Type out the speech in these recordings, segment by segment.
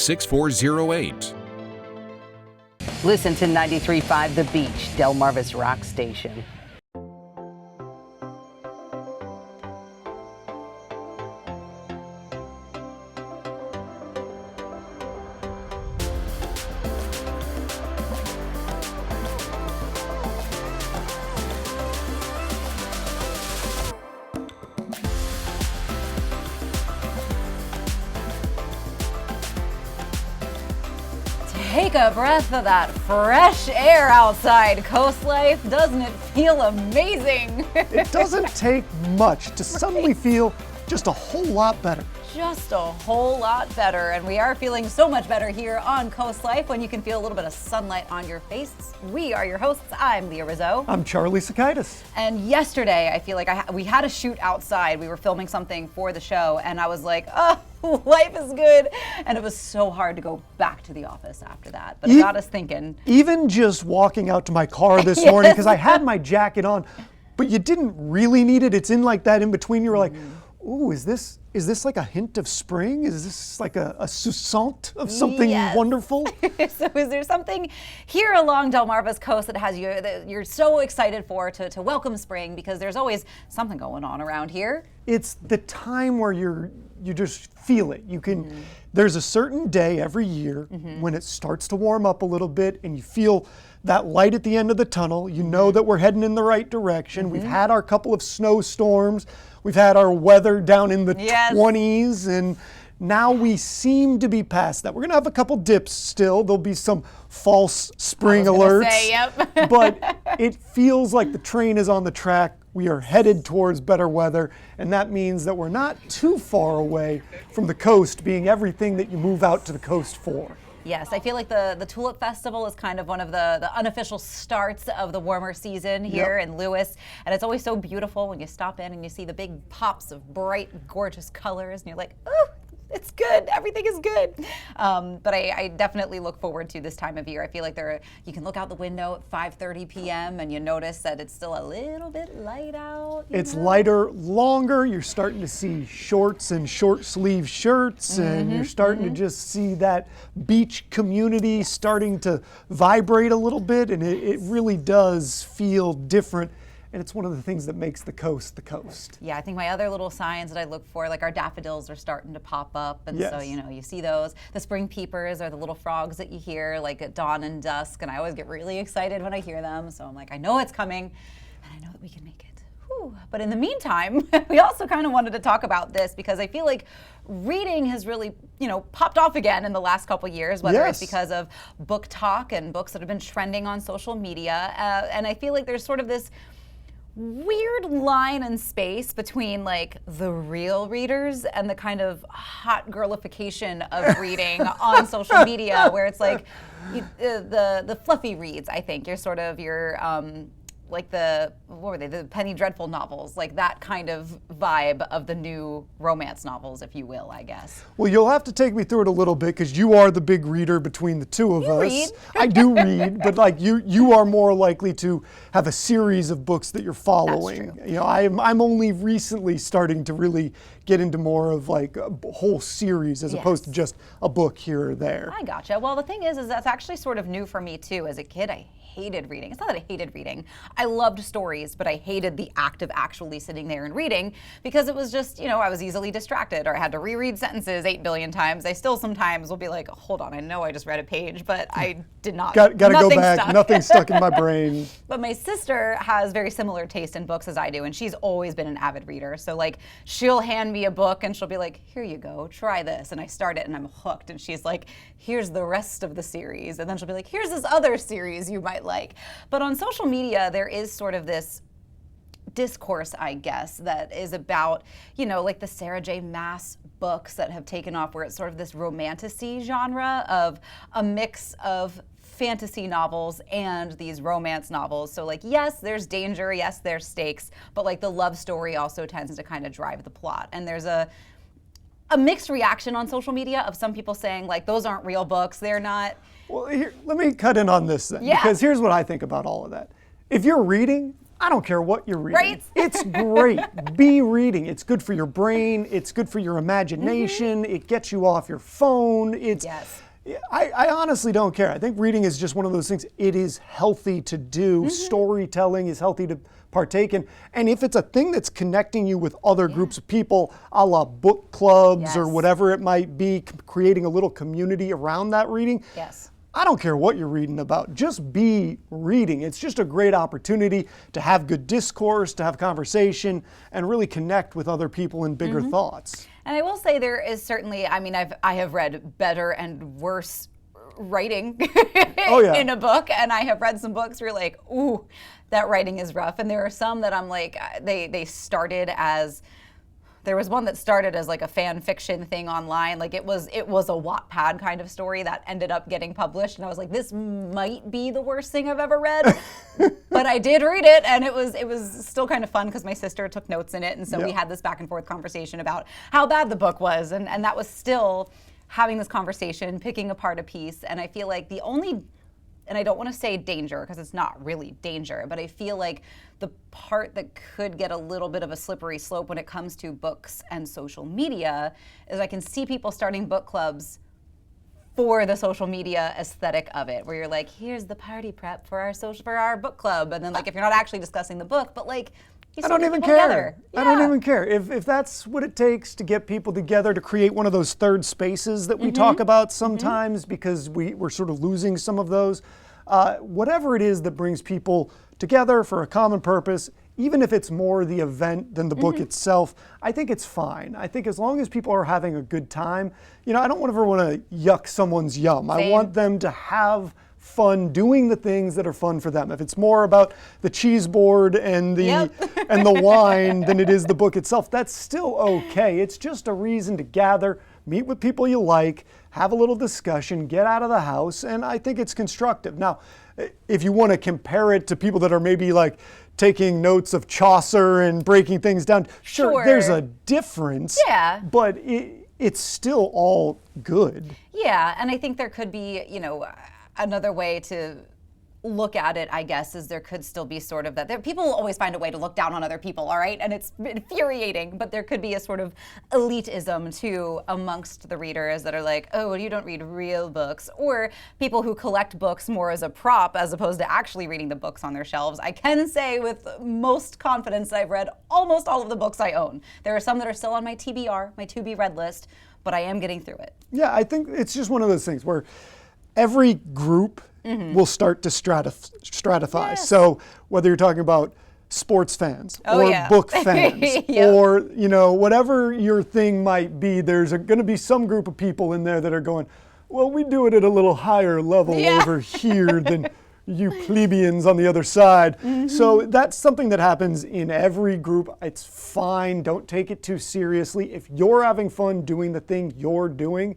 6408. Listen to 93.5 The Beach, Delmarva's rock station. Take a breath of that fresh air outside, Coast Life. Doesn't it feel amazing? It doesn't take much to suddenly feel just a whole lot better. Just a whole lot better, and we are feeling so much better here on Coast Life when you can feel a little bit of sunlight on your face. We are your hosts. I'm Leah Rizzo. I'm Charlie Sokaitis. And yesterday, I feel like we had a shoot outside. We were filming something for the show, and I was like, oh, life is good. And it was so hard to go back to the office after that. But it got us thinking. Even just walking out to my car this morning, because I had my jacket on, but you didn't really need it. It's in like that in between. You were like, ooh, is this like a hint of spring? Is this like a sousant of something wonderful? So is there something here along Delmarva's coast that has you that you're so excited for to welcome spring? Because there's always something going on around here. It's the time where you just feel it. You can. There's a certain day every year when it starts to warm up a little bit and you feel that light at the end of the tunnel. You know that we're heading in the right direction. We've had our couple of snowstorms. We've had our weather down in the 20s, and now we seem to be past that. We're going to have a couple dips still. There'll be some false spring alerts, but it feels like the train is on the track. We are headed towards better weather, and that means that we're not too far away from the coast being everything that you move out to the coast for. Yes, I feel like the Tulip Festival is kind of one of the unofficial starts of the warmer season here in Lewis. And it's always so beautiful when you stop in and you see the big pops of bright, gorgeous colors. And you're like, oh, it's good. Everything is good. But I definitely look forward to this time of year. I feel like you can look out the window at 5:30 p.m. and you notice that it's still a little bit light out. It's lighter, longer. You're starting to see shorts and short sleeve shirts, and you're starting to just see that beach community starting to vibrate a little bit, and it really does feel different. And it's one of the things that makes the coast the coast. Yeah, I think my other little signs that I look for, like our daffodils are starting to pop up. And so, you see those. The spring peepers are the little frogs that you hear like at dawn and dusk. And I always get really excited when I hear them. So I'm like, I know it's coming and I know that we can make it. Whew. But in the meantime, we also kind of wanted to talk about this because I feel like reading has really, popped off again in the last couple years, whether it's because of book talk and books that have been trending on social media. And I feel like there's sort of this weird line and space between like the real readers and the kind of hot girlification of reading on social media, where it's like the fluffy reads. I think you're sort of like the Penny Dreadful novels, like that kind of vibe of the new romance novels, if you will, I guess. Well, you'll have to take me through it a little bit because you are the big reader between the two of us. Read. I do read, but like you are more likely to have a series of books that you're following. That's true. I'm only recently starting to really get into more of like a whole series as opposed to just a book here or there. I gotcha. Well, the thing is that's actually sort of new for me too. As a kid, I hated reading. It's not that I hated reading. I loved stories, but I hated the act of actually sitting there and reading because it was just, I was easily distracted or I had to reread sentences 8 billion times. I still sometimes will be like, hold on, I know I just read a page, but I did not. Gotta go back. Nothing stuck in my brain. But my sister has very similar taste in books as I do, and she's always been an avid reader. So like, she'll hand me a book and she'll be like, here you go, try this. And I start it and I'm hooked. And she's like, here's the rest of the series. And then she'll be like, here's this other series you might like. But on social media, there is sort of this discourse, I guess, that is about, like the Sarah J. Maas books that have taken off, where it's sort of this romantasy genre of a mix of fantasy novels and these romance novels. So like, yes, there's danger, yes, there's stakes, but like the love story also tends to kind of drive the plot. And there's a mixed reaction on social media of some people saying like, those aren't real books, they're not. Well, here, let me cut in on this then, because here's what I think about all of that. If you're reading, I don't care what you're reading. Right? It's great. Be reading. It's good for your brain. It's good for your imagination. It gets you off your phone. Yes. I honestly don't care. I think reading is just one of those things. It is healthy to do. Storytelling is healthy to partake in. And if it's a thing that's connecting you with other groups of people, a la book clubs or whatever it might be, creating a little community around that reading. Yes. I don't care what you're reading about, just be reading. It's just a great opportunity to have good discourse, to have conversation, and really connect with other people in bigger thoughts. And I will say there is certainly, I mean, I have read better and worse writing in a book, and I have read some books where you're like, ooh, that writing is rough. And there are some that I'm like, they started as, there was one that started as like a fan fiction thing online. Like it was a Wattpad kind of story that ended up getting published. And I was like, this might be the worst thing I've ever read. But I did read it, and it was still kind of fun because my sister took notes in it. And so we had this back and forth conversation about how bad the book was. And that was still having this conversation, picking apart a piece. And I feel like the only, and I don't want to say danger because it's not really danger, but I feel like the part that could get a little bit of a slippery slope when it comes to books and social media is I can see people starting book clubs for the social media aesthetic of it, where you're like, here's the party prep for our book club, and then like if you're not actually discussing the book, but like you I don't even care. I don't even care. If that's what it takes to get people together to create one of those third spaces that we talk about sometimes because we're sort of losing some of those. Whatever it is that brings people together for a common purpose, even if it's more the event than the book itself, I think it's fine. I think as long as people are having a good time, you know, I don't ever want to yuck someone's yum. Same. I want them to have fun doing the things that are fun for them. If it's more about the cheese board and the and the wine than it is the book itself, that's still okay. It's just a reason to gather, meet with people you like, have a little discussion, get out of the house, and I think it's constructive. Now, if you want to compare it to people that are maybe like taking notes of Chaucer and breaking things down, sure. There's a difference, but it's still all good. Yeah, and I think there could be, you know, another way to look at it, I guess, is there could still be sort of that. People always find a way to look down on other people, all right? And it's infuriating, but there could be a sort of elitism too amongst the readers that are like, oh, you don't read real books. Or people who collect books more as a prop as opposed to actually reading the books on their shelves. I can say with most confidence that I've read almost all of the books I own. There are some that are still on my TBR, my to be read list, but I am getting through it. Yeah, I think it's just one of those things where every group will start to stratify. Yes. So whether you're talking about sports fans or book fans Yep. or, you know, whatever your thing might be, there's going to be some group of people in there that are going, well, we do it at a little higher level over here than you plebeians on the other side. So that's something that happens in every group. It's fine. Don't take it too seriously. If you're having fun doing the thing you're doing,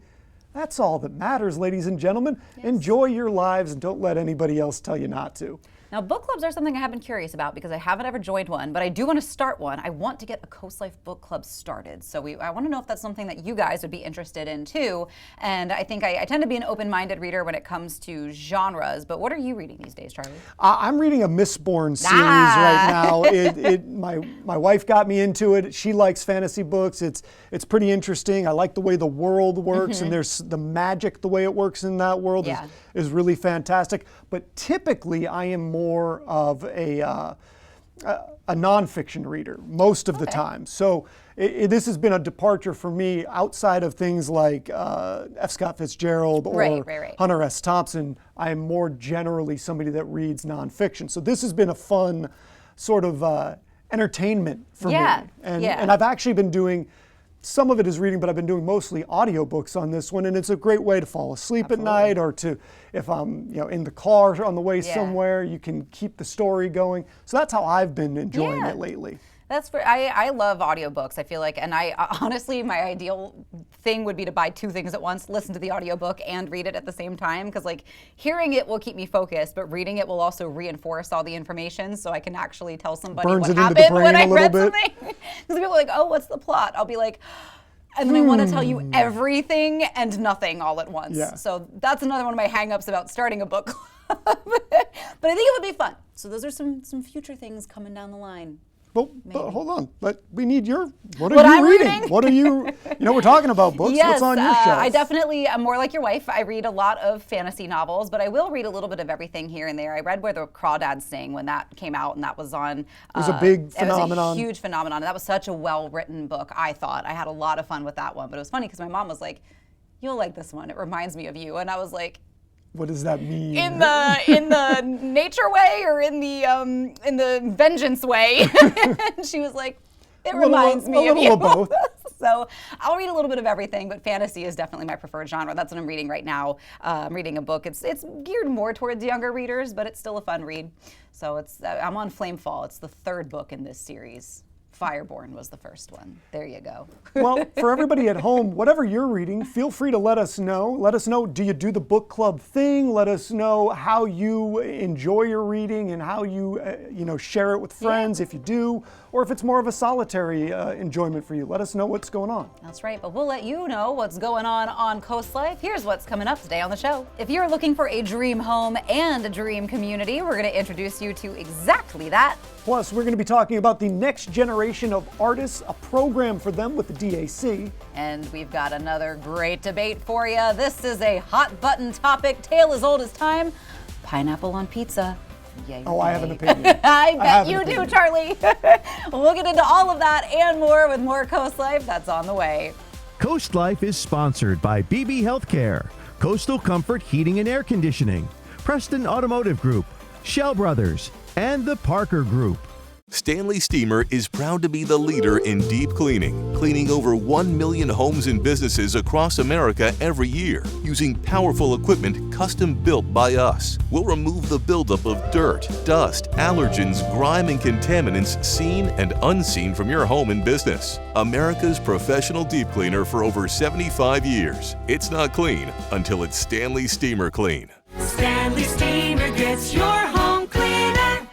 that's all that matters, ladies and gentlemen. Enjoy your lives and don't let anybody else tell you not to. Now, book clubs are something I have been curious about because I haven't ever joined one, but I do want to start one. I want to get a CoastLife book club started. So I want to know if that's something that you guys would be interested in too. And I think I tend to be an open-minded reader when it comes to genres, but what are you reading these days, Charlie? I'm reading a Mistborn series right now. My wife got me into it. She likes fantasy books. It's pretty interesting. I like the way the world works and there's the magic, the way it works in that world is really fantastic. But typically I am more of a nonfiction reader most of the time. So this has been a departure for me outside of things like F. Scott Fitzgerald or Hunter S. Thompson. I am more generally somebody that reads nonfiction. So this has been a fun sort of entertainment for me. And I've actually been doing, some of it is reading, but I've been doing mostly audiobooks on this one, and it's a great way to fall asleep at night, or to, if I'm in the car on the way somewhere, you can keep the story going. So that's how I've been enjoying it lately. That's where I love audiobooks, I feel like, and I honestly, my ideal thing would be to buy two things at once, listen to the audiobook and read it at the same time, because like hearing it will keep me focused, but reading it will also reinforce all the information so I can actually tell somebody what happened when I read something. Because people are like, oh, what's the plot? I'll be like, and then I want to tell you everything and nothing all at once. Yeah. So that's another one of my hang-ups about starting a book club. But I think it would be fun. So those are some future things coming down the line. But hold on, we need what are What you I'm reading? What are you, we're talking about books. Yes, What's on your shelf? I definitely am more like your wife. I read a lot of fantasy novels, but I will read a little bit of everything here and there. I read Where the Crawdads Sing when that came out, and that was on. It was a big phenomenon. It was a huge phenomenon. That was such a well-written book, I thought. I had a lot of fun with that one, but it was funny because my mom was like, "You'll like this one. It reminds me of you," and I was like, what does that mean? in the nature way or in the vengeance way? And she was like, it reminds me of you. A little of both. So I'll read a little bit of everything, but fantasy is definitely my preferred genre. That's what I'm reading right now. I'm reading a book. It's geared more towards younger readers, but it's still a fun read. So I'm on Flamefall. It's the third book in this series. Fireborn was the first one. There you go. Well, for everybody at home, whatever you're reading, feel free to let us know. Let us know, do you do the book club thing? Let us know how you enjoy your reading and how you, share it with friends if you do, or if it's more of a solitary enjoyment for you. Let us know what's going on. That's right, but we'll let you know what's going on Coast Life. Here's what's coming up today on the show. If you're looking for a dream home and a dream community, we're going to introduce you to exactly that. Plus, we're going to be talking about the next generation of artists, a program for them with the DAC. And we've got another great debate for you. This is a hot button topic, tale as old as time. Pineapple on pizza. Yay, I have an opinion. I bet you do, Charlie. We'll get into all of that and more with more Coast Life. That's on the way. Coast Life is sponsored by BB Healthcare, Coastal Comfort Heating and Air Conditioning, Preston Automotive Group, Schell Brothers, and the Parker Group. Stanley Steamer is proud to be the leader in deep cleaning, cleaning over 1 million homes and businesses across America every year, using powerful equipment custom built by us. We'll remove the buildup of dirt, dust, allergens, grime, and contaminants seen and unseen from your home and business. America's professional deep cleaner for over 75 years. It's not clean until it's Stanley Steamer Clean. Stanley Steamer gets your home cleaner.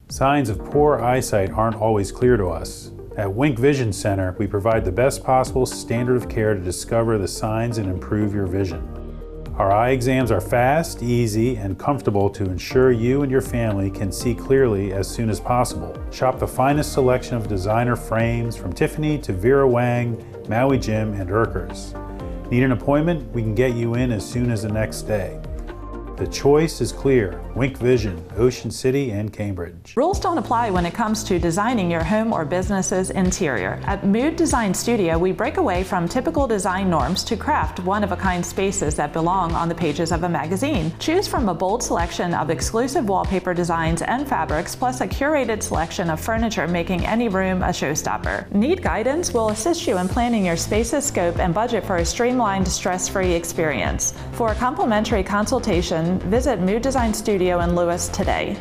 Signs of poor eyesight aren't always clear to us. At Wink Vision Center, we provide the best possible standard of care to discover the signs and improve your vision. Our eye exams are fast, easy, and comfortable to ensure you and your family can see clearly as soon as possible. Shop the finest selection of designer frames from Tiffany to Vera Wang, Maui Jim, and Urkers. Need an appointment? We can get you in as soon as the next day. The choice is clear. Wink Vision, Ocean City and Cambridge. Rules don't apply when it comes to designing your home or business's interior. At Mood Design Studio, we break away from typical design norms to craft one-of-a-kind spaces that belong on the pages of a magazine. Choose from a bold selection of exclusive wallpaper designs and fabrics, plus a curated selection of furniture, making any room a showstopper. Need guidance? We'll assist you in planning your space's scope and budget for a streamlined, stress-free experience. For a complimentary consultation, visit Mood Design Studio in Lewis today.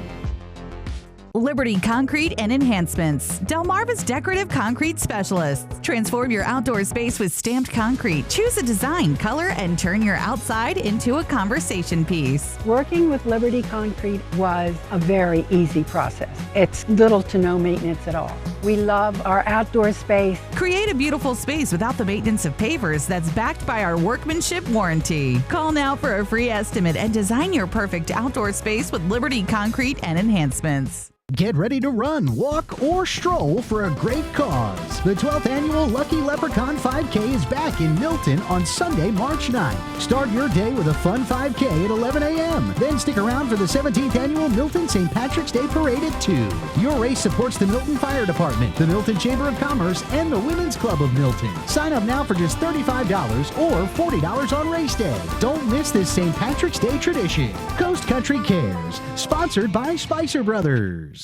Liberty Concrete and Enhancements. Delmarva's decorative concrete specialists. Transform your outdoor space with stamped concrete. Choose a design, color, and turn your outside into a conversation piece. Working with Liberty Concrete was a very easy process. It's little to no maintenance at all. We love our outdoor space. Create a beautiful space without the maintenance of pavers that's backed by our workmanship warranty. Call now for a free estimate and design your perfect outdoor space with Liberty Concrete and Enhancements. Get ready to run, walk, or stroll for a great cause. The 12th annual Lucky Leprechaun 5K is back in Milton on Sunday, March 9th. Start your day with a fun 5K at 11 a.m. Then stick around for the 17th annual Milton St. Patrick's Day Parade at 2. Your race supports the Milton Fire Department, the Milton Chamber of Commerce, and the Women's Club of Milton. Sign up now for just $35 or $40 on race day. Don't miss this St. Patrick's Day tradition. Coast Country Cares, sponsored by Spicer Brothers.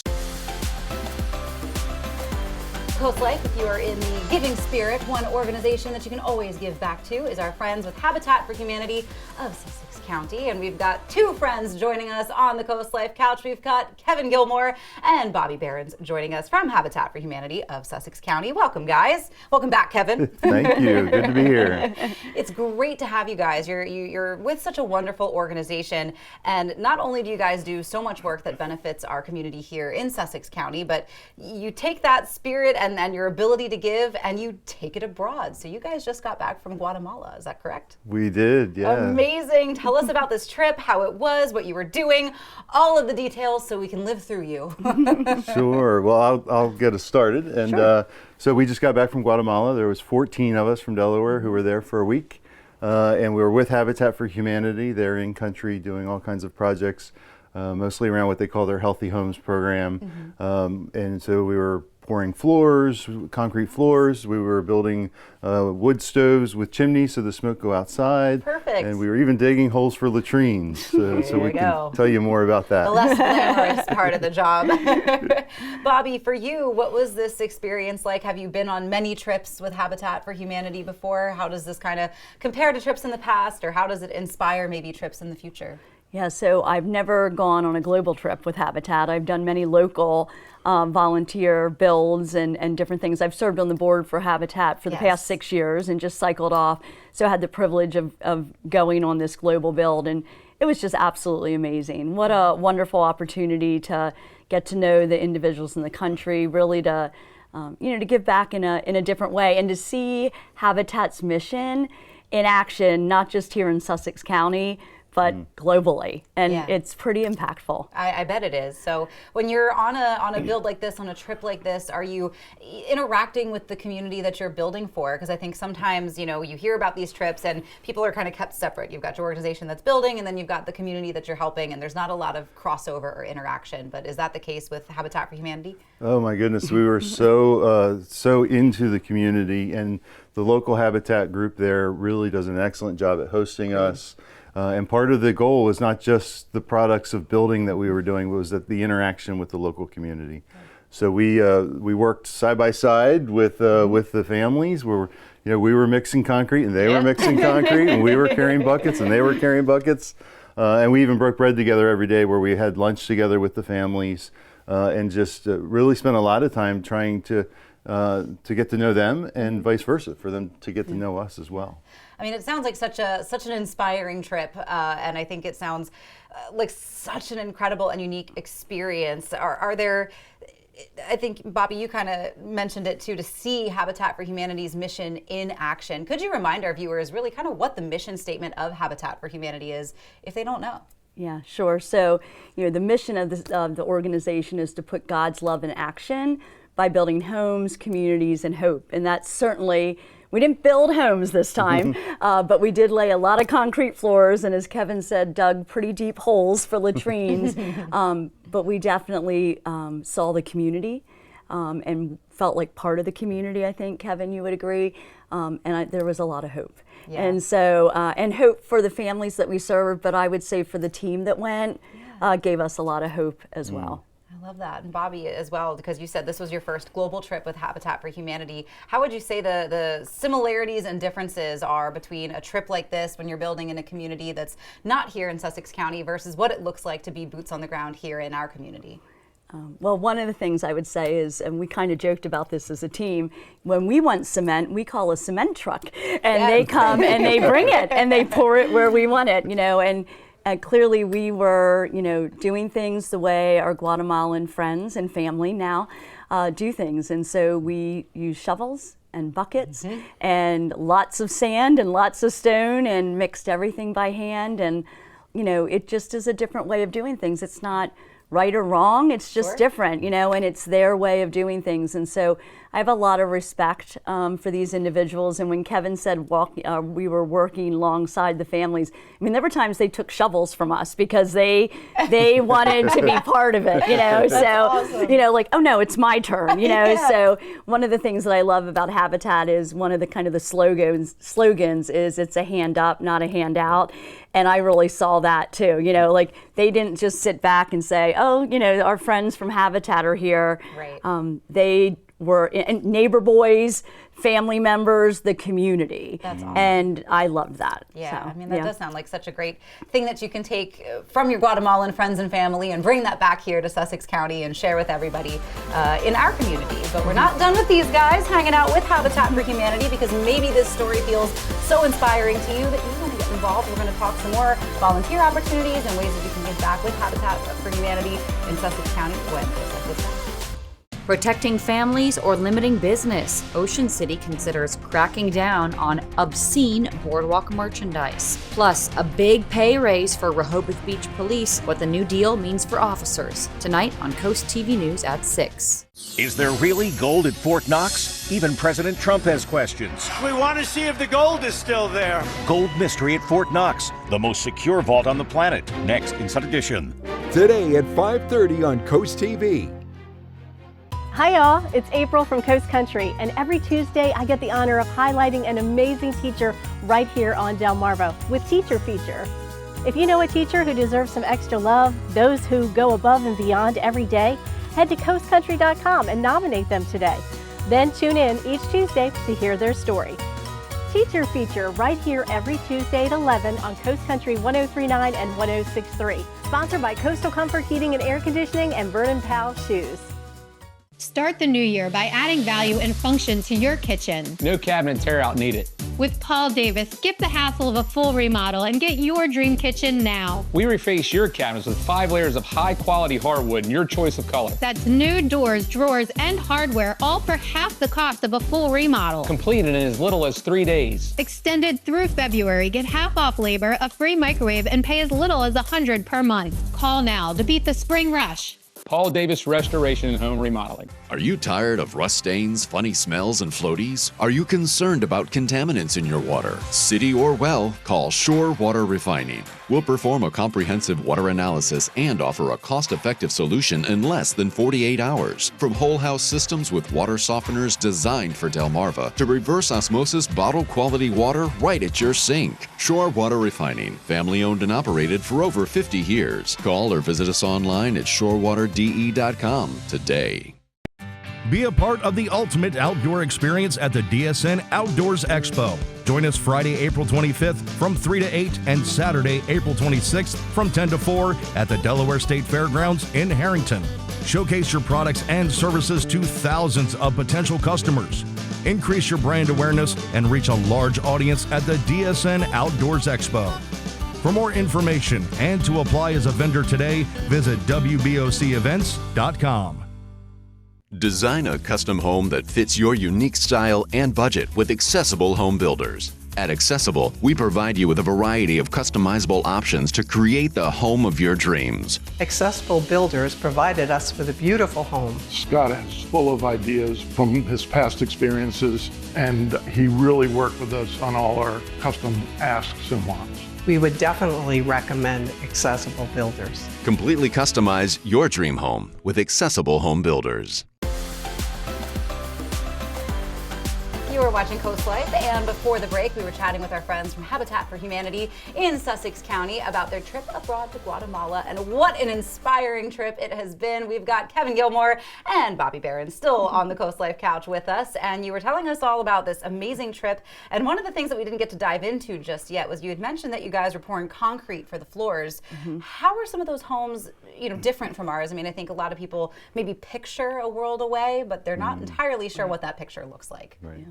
Coast Life, if you are in the giving spirit, one organization that you can always give back to is our friends with Habitat for Humanity of Sussex County. And we've got two friends joining us on the Coast Life couch. We've got Kevin Gilmore and Bobbi Barends joining us from Habitat for Humanity of Sussex County. Welcome, guys. Welcome back, Kevin. Thank you. Good to be here. It's great to have you guys. You're with such a wonderful organization. And not only do you guys do so much work that benefits our community here in Sussex County, but you take that spirit and and your ability to give, and you take it abroad. So you guys just got back from Guatemala, is that correct? We did, yeah. Amazing. Tell us about this trip, how it was, what you were doing, all of the details so we can live through you. Sure. Well, I'll get us started. And Sure. So we just got back from Guatemala. There was 14 of us from Delaware who were there for a week. And we were with Habitat for Humanity. They're in country doing all kinds of projects, mostly around what they call their Healthy Homes program. And so we were pouring floors, concrete floors. We were building wood stoves with chimneys so the smoke go outside. Perfect. And we were even digging holes for latrines. So we can tell you more about that. The less glamorous part of the job. Bobbi, for you, what was this experience like? Have you been on many trips with Habitat for Humanity before? How does this kind of compare to trips in the past, or how does it inspire maybe trips in the future? Yeah, so I've never gone on a global trip with Habitat. I've done many local volunteer builds and different things. I've served on the board for Habitat for the past 6 years and just cycled off. So I had the privilege of going on this global build, and it was just absolutely amazing. What a wonderful opportunity to get to know the individuals in the country, really to to give back in a different way, and to see Habitat's mission in action, not just here in Sussex County, but globally, and it's pretty impactful. I bet it is. So when you're on a build like this, on a trip like this, are you interacting with the community that you're building for? Because I think sometimes, you hear about these trips and people are kind of kept separate. You've got your organization that's building, and then you've got the community that you're helping, and there's not a lot of crossover or interaction. But is that the case with Habitat for Humanity? Oh my goodness, we were so into the community, and the local Habitat group there really does an excellent job at hosting us. And part of the goal was not just the products of building that we were doing, but was that the interaction with the local community. So we worked side by side with the families. We were mixing concrete and they were mixing concrete, and we were carrying buckets and they were carrying buckets. And we even broke bread together every day, where we had lunch together with the families, and just really spent a lot of time trying to get to know them, and vice versa, for them to get to know us as well. I mean, it sounds like such an inspiring trip, and I think it sounds like such an incredible and unique experience. Are there, I think, Bobbi, you kind of mentioned it too, to see Habitat for Humanity's mission in action. Could you remind our viewers really kind of what the mission statement of Habitat for Humanity is, if they don't know? Yeah, sure. So, the mission of the organization is to put God's love in action by building homes, communities, and hope. And that's certainly, we didn't build homes this time, but we did lay a lot of concrete floors, and as Kevin said, dug pretty deep holes for latrines. But we definitely saw the community and felt like part of the community, I think, Kevin, you would agree. There was a lot of hope. Yeah. And so, and hope for the families that we served, but I would say for the team that went, gave us a lot of hope as well. I love that. And Bobbi as well, because you said this was your first global trip with Habitat for Humanity. How would you say the similarities and differences are between a trip like this when you're building in a community that's not here in Sussex County versus what it looks like to be boots on the ground here in our community? Well, one of the things I would say is, and we kind of joked about this as a team, when we want cement, we call a cement truck, and they come and they bring it and they pour it where we want it, and clearly we were, doing things the way our Guatemalan friends and family now do things. And so we use shovels and buckets and lots of sand and lots of stone, and mixed everything by hand. And, it just is a different way of doing things. It's not right or wrong, it's just different, and it's their way of doing things. And so I have a lot of respect for these individuals. And when Kevin said we were working alongside the families, I mean, there were times they took shovels from us because they wanted to be part of it, so, awesome. Like, oh no, it's my turn, So one of the things that I love about Habitat is one of the kind of the slogans is it's a hand up, not a hand out. And I really saw that too, like they didn't just sit back and say, oh, our friends from Habitat are here. Right. They were neighbor boys, family members, the community. That's awesome. And I loved that. Yeah, so, I mean, that does sound like such a great thing that you can take from your Guatemalan friends and family and bring that back here to Sussex County and share with everybody in our community. But we're not done with these guys hanging out with Habitat for Humanity, because maybe this story feels so inspiring to you that you want to get involved. We're going to talk some more volunteer opportunities and ways that you can give back with Habitat for Humanity in Sussex County when this episode. Protecting families or limiting business, Ocean City considers cracking down on obscene boardwalk merchandise. Plus, a big pay raise for Rehoboth Beach Police, what the new deal means for officers. Tonight on CoastTV News at 6. Is there really gold at Fort Knox? Even President Trump has questions. We want to see if the gold is still there. Gold mystery at Fort Knox, the most secure vault on the planet. Next in Sun Edition. Today at 5:30 on CoastTV. Hi y'all, it's April from Coast Country, and every Tuesday I get the honor of highlighting an amazing teacher right here on Delmarva with Teacher Feature. If you know a teacher who deserves some extra love, those who go above and beyond every day, head to coastcountry.com and nominate them today. Then tune in each Tuesday to hear their story. Teacher Feature right here every Tuesday at 11 on Coast Country 103.9 and 106.3. Sponsored by Coastal Comfort Heating and Air Conditioning and Vernon Powell Shoes. Start the new year by adding value and function to your kitchen. No cabinet tear out needed. With Paul Davis, skip the hassle of a full remodel and get your dream kitchen now. We reface your cabinets with 5 layers of high-quality hardwood in your choice of color. That's new doors, drawers, and hardware, all for half the cost of a full remodel. Completed in as little as 3 days. Extended through February. Get half off labor, a free microwave, and pay as little as $100 per month. Call now to beat the spring rush. Paul Davis Restoration and Home Remodeling. Are you tired of rust stains, funny smells, and floaties? Are you concerned about contaminants in your water? City or well, call Shore Water Refining. We'll perform a comprehensive water analysis and offer a cost-effective solution in less than 48 hours. From whole house systems with water softeners designed for Delmarva to reverse osmosis bottle quality water right at your sink. Shore Water Refining, family owned and operated for over 50 years. Call or visit us online at shorewaterde.com today. Be a part of the ultimate outdoor experience at the DSN Outdoors Expo. Join us Friday, April 25th from 3 to 8 and Saturday, April 26th from 10 to 4 at the Delaware State Fairgrounds in Harrington. Showcase your products and services to thousands of potential customers. Increase your brand awareness and reach a large audience at the DSN Outdoors Expo. For more information and to apply as a vendor today, visit WBOCEvents.com. Design a custom home that fits your unique style and budget with Accessible Home Builders. At Accessible, we provide you with a variety of customizable options to create the home of your dreams. Accessible Builders provided us with a beautiful home. Scott is full of ideas from his past experiences, and he really worked with us on all our custom asks and wants. We would definitely recommend Accessible Builders. Completely customize your dream home with Accessible Home Builders. You were watching Coast Life, and before the break, we were chatting with our friends from Habitat for Humanity in Sussex County about their trip abroad to Guatemala, and what an inspiring trip it has been. We've got Kevin Gilmore and Bobbi Barends still on the Coast Life couch with us, and you were telling us all about this amazing trip. And one of the things that we didn't get to dive into just yet was you had mentioned that you guys were pouring concrete for the floors. How are some of those homes, different from ours? I mean, I think a lot of people maybe picture a world away, but they're not entirely sure what that picture looks like. Right.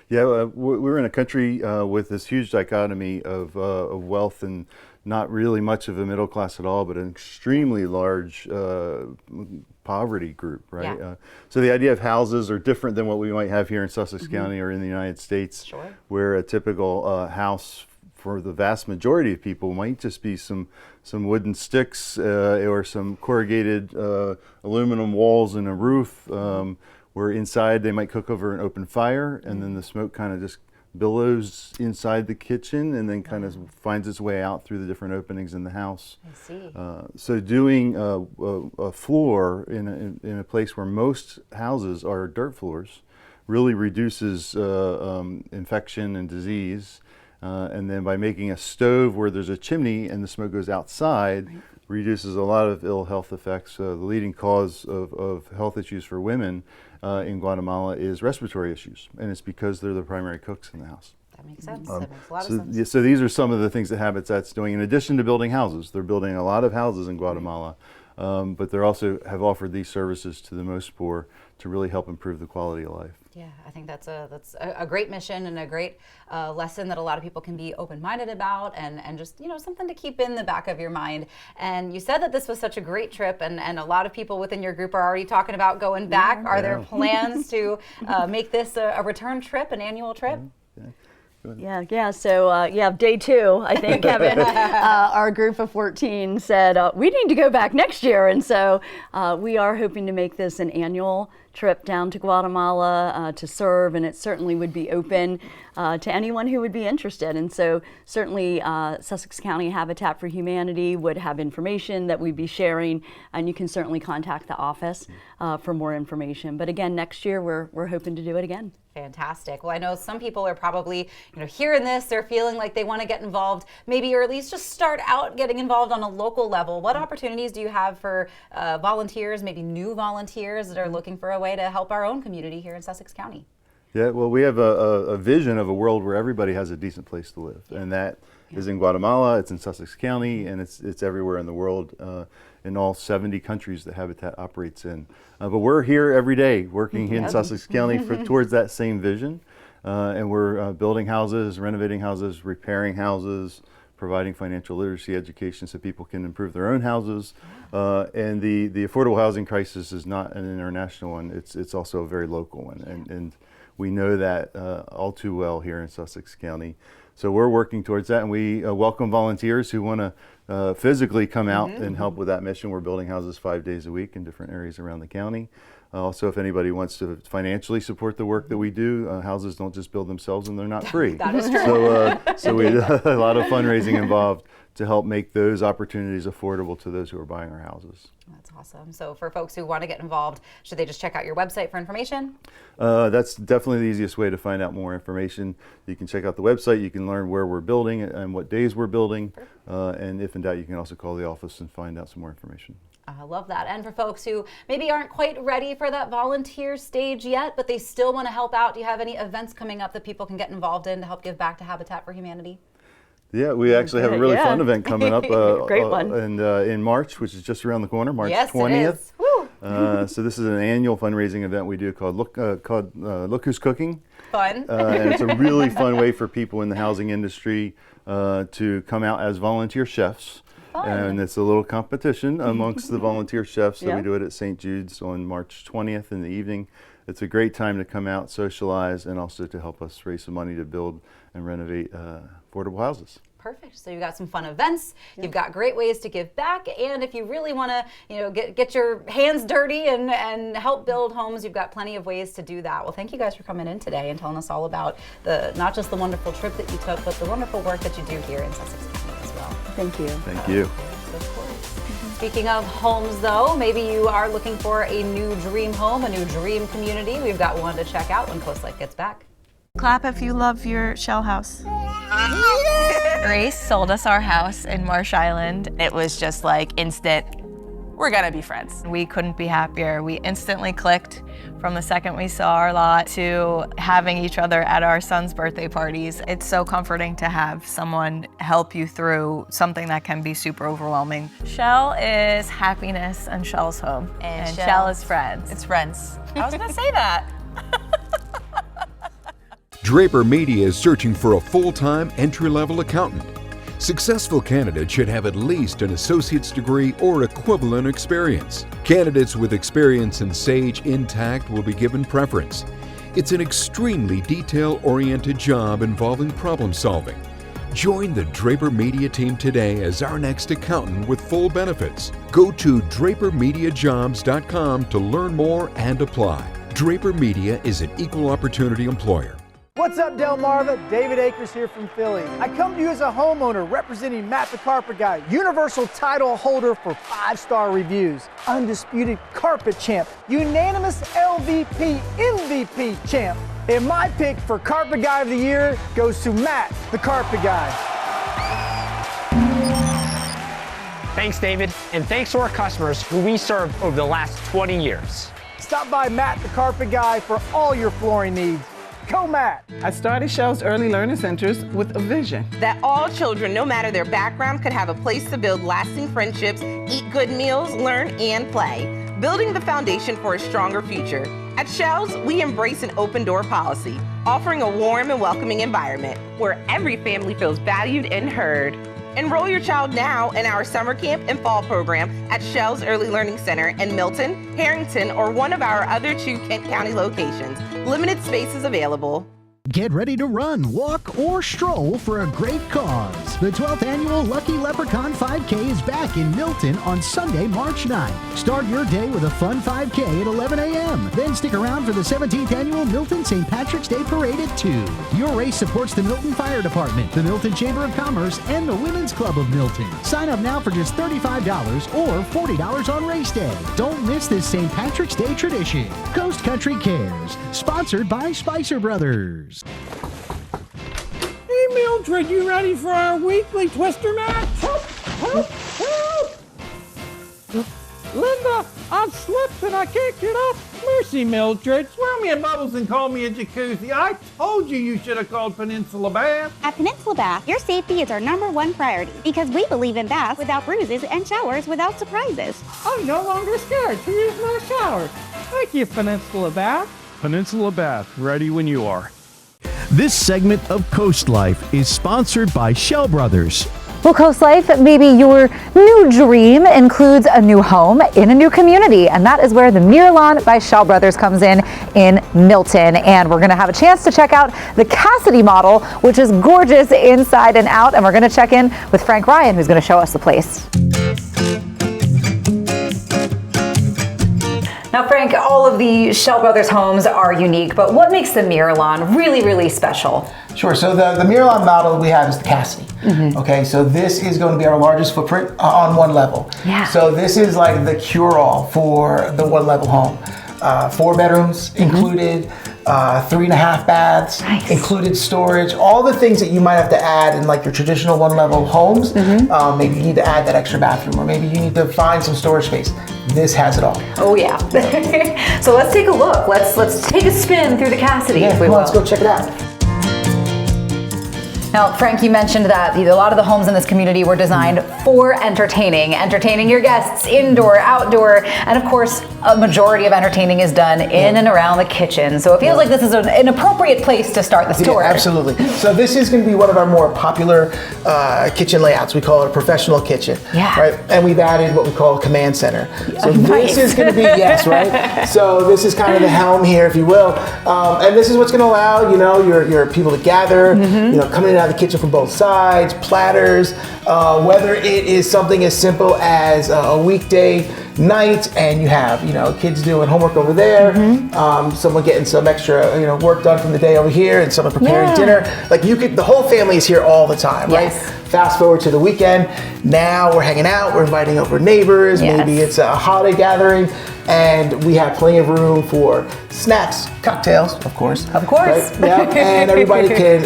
Yeah, we're in a country with this huge dichotomy of wealth and not really much of a middle class at all, but an extremely large poverty group, right? Yeah. So the idea of houses are different than what we might have here in Sussex County or in the United States, where a typical house for the vast majority of people might just be some wooden sticks or some corrugated aluminum walls and a roof. Where inside they might cook over an open fire, and then the smoke kind of just billows inside the kitchen and then kind of finds its way out through the different openings in the house. I see. So doing a floor in a place where most houses are dirt floors really reduces infection and disease. And then by making a stove where there's a chimney and the smoke goes outside, reduces a lot of ill health effects. The leading cause of health issues for women in Guatemala is respiratory issues, and it's because they're the primary cooks in the house. That makes sense. That makes a lot of sense. So these are some of the things that Habitat's doing. In addition to building houses, they're building a lot of houses in Guatemala, but they also have offered these services to the most poor to really help improve the quality of life. Yeah, I think that's a great mission and a great lesson that a lot of people can be open-minded about, and just, you know, something to keep in the back of your mind. And you said that this was such a great trip, and a lot of people within your group are already talking about going back. Are there plans to make this a return trip, an annual trip? Yeah. So day 2, I think, Kevin, our group of 14 said we need to go back next year, and so we are hoping to make this an annual trip down to Guatemala to serve, and it certainly would be open to anyone who would be interested. And so certainly Sussex County Habitat for Humanity would have information that we'd be sharing, and you can certainly contact the office for more information. But again, next year we're hoping to do it again. Fantastic. Well, I know some people are probably, hearing this, they're feeling like they want to get involved, maybe, or at least just start out getting involved on a local level. What opportunities do you have for volunteers, maybe new volunteers that are looking for a way to help our own community here in Sussex County? Yeah, well, we have a vision of a world where everybody has a decent place to live, and that is in Guatemala, it's in Sussex County, and it's everywhere in the world, in all 70 countries that Habitat operates in. But we're here every day working in Sussex County towards that same vision, and we're building houses, renovating houses, repairing houses, providing financial literacy education so people can improve their own houses. And the affordable housing crisis is not an international one, it's also a very local one, and we know that all too well here in Sussex County. So we're working towards that, and we welcome volunteers who want to physically come out and help with that mission. We're building houses 5 days a week in different areas around the county. Also, if anybody wants to financially support the work that we do, houses don't just build themselves, and they're not free. That is true. So we a lot of fundraising involved to help make those opportunities affordable to those who are buying our houses. That's awesome. So for folks who want to get involved, should they just check out your website for information? That's definitely the easiest way to find out more information. You can check out the website, you can learn where we're building and what days we're building, and if in doubt, you can also call the office and find out some more information. I love that. And for folks who maybe aren't quite ready for that volunteer stage yet, but they still want to help out, do you have any events coming up that people can get involved in to help give back to Habitat for Humanity? Yeah, we actually have a really fun event coming up Great one. in March, which is just around the corner, March 20th. It is. Woo. So this is an annual fundraising event we do called Look Who's Cooking. Fun. And it's a really fun way for people in the housing industry to come out as volunteer chefs. Fun. And it's a little competition amongst the volunteer chefs. So we do it at St. Jude's on March 20th in the evening. It's a great time to come out, socialize, and also to help us raise some money to build and renovate affordable houses. Perfect. So you've got some fun events. You've got great ways to give back, and if you really want to, get your hands dirty and help build homes, you've got plenty of ways to do that. Well, thank you guys for coming in today and telling us all about not just the wonderful trip that you took, but the wonderful work that you do here in Sussex County as well. Thank you. Thank you. Of course. Speaking of homes, though, maybe you are looking for a new dream home, a new dream community. We've got one to check out when CoastLife gets back. Clap if you love your Schell house. Grace sold us our house in Marsh Island. It was just like instant, we're gonna be friends. We couldn't be happier. We instantly clicked from the second we saw our lot to having each other at our son's birthday parties. It's so comforting to have someone help you through something that can be super overwhelming. Schell is happiness and Schell's home. And Schell is friends. It's friends. I was gonna say that. Draper Media is searching for a full-time entry-level accountant. Successful candidates should have at least an associate's degree or equivalent experience. Candidates with experience in Sage Intacct will be given preference. It's an extremely detail-oriented job involving problem solving. Join the Draper Media team today as our next accountant with full benefits. Go to drapermediajobs.com to learn more and apply. Draper Media is an equal opportunity employer. What's up, Delmarva? David Akers here from Philly. I come to you as a homeowner representing Matt the Carpet Guy, universal title holder for 5-star reviews, undisputed carpet champ, unanimous LVP MVP champ. And my pick for Carpet Guy of the Year goes to Matt the Carpet Guy. Thanks, David, and thanks to our customers who we served over the last 20 years. Stop by Matt the Carpet Guy for all your flooring needs. Go Matt! I started Schell's Early Learning Centers with a vision that all children, no matter their background, could have a place to build lasting friendships, eat good meals, learn, and play, building the foundation for a stronger future. At Schell's, we embrace an open door policy, offering a warm and welcoming environment where every family feels valued and heard. Enroll your child now in our summer camp and fall program at Schell's Early Learning Center in Milton, Harrington, or one of our other 2 Kent County locations. Limited spaces available. Get ready to run, walk, or stroll for a great cause. The 12th annual Lucky Leprechaun 5K is back in Milton on Sunday, March 9th. Start your day with a fun 5K at 11 a.m. Then stick around for the 17th annual Milton St. Patrick's Day Parade at 2. Your race supports the Milton Fire Department, the Milton Chamber of Commerce, and the Women's Club of Milton. Sign up now for just $35 or $40 on race day. Don't miss this St. Patrick's Day tradition. Coast Country Cares, sponsored by Spicer Brothers. Hey Mildred, you ready for our weekly twister match? Help! Linda, I've slipped and I can't get up. Mercy, Mildred. Swirl me in bubbles and call me a jacuzzi. I told you should have called Peninsula Bath. At Peninsula Bath, your safety is our #1 priority because we believe in baths without bruises and showers without surprises. I'm no longer scared to use my shower. Thank you, Peninsula Bath. Peninsula Bath, ready when you are. This segment of Coast Life is sponsored by Schell Brothers. Well, Coast Life, maybe your new dream includes a new home in a new community, and that is where the Miralon by Schell Brothers comes in Milton. And we're going to have a chance to check out the Cassidy model, which is gorgeous inside and out, and we're going to check in with Frank Ryan, who's going to show us the place. Now, Frank, all of the Schell Brothers homes are unique, but what makes the Miralon really, really special? Sure. So the Miralon model we have is the Cassidy. Mm-hmm. Okay. So this is going to be our largest footprint on one level. Yeah. So this is like the cure-all for the one-level home. 4 bedrooms included, 3.5 baths, included storage, all the things that you might have to add in like your traditional one-level homes. Mm-hmm. Maybe you need to add that extra bathroom, or maybe you need to find some storage space. This has it all. Oh yeah. So let's take a look. Let's take a spin through the Cassidy. Yeah, let's go check it out. Now, Frank, you mentioned that a lot of the homes in this community were designed for entertaining your guests, indoor, outdoor, and of course, a majority of entertaining is done in and around the kitchen. So it feels like this is an appropriate place to start the tour. Yeah, absolutely. So this is going to be one of our more popular kitchen layouts. We call it a professional kitchen. Yeah. Right? And we've added what we call a command center. So this is going to be, right? So this is kind of the helm here, if you will. And this is what's going to allow, your people to gather, come in and out of the kitchen from both sides, platters, whether it is something as simple as a weekday night and you have, kids doing homework over there, someone getting some extra, work done from the day over here, and someone preparing dinner. Like the whole family is here all the time, right? Fast forward to the weekend, now we're hanging out, we're inviting over neighbors, maybe it's a holiday gathering, and we have plenty of room for snacks, cocktails, of course. Of course. Right? Yeah, and everybody can,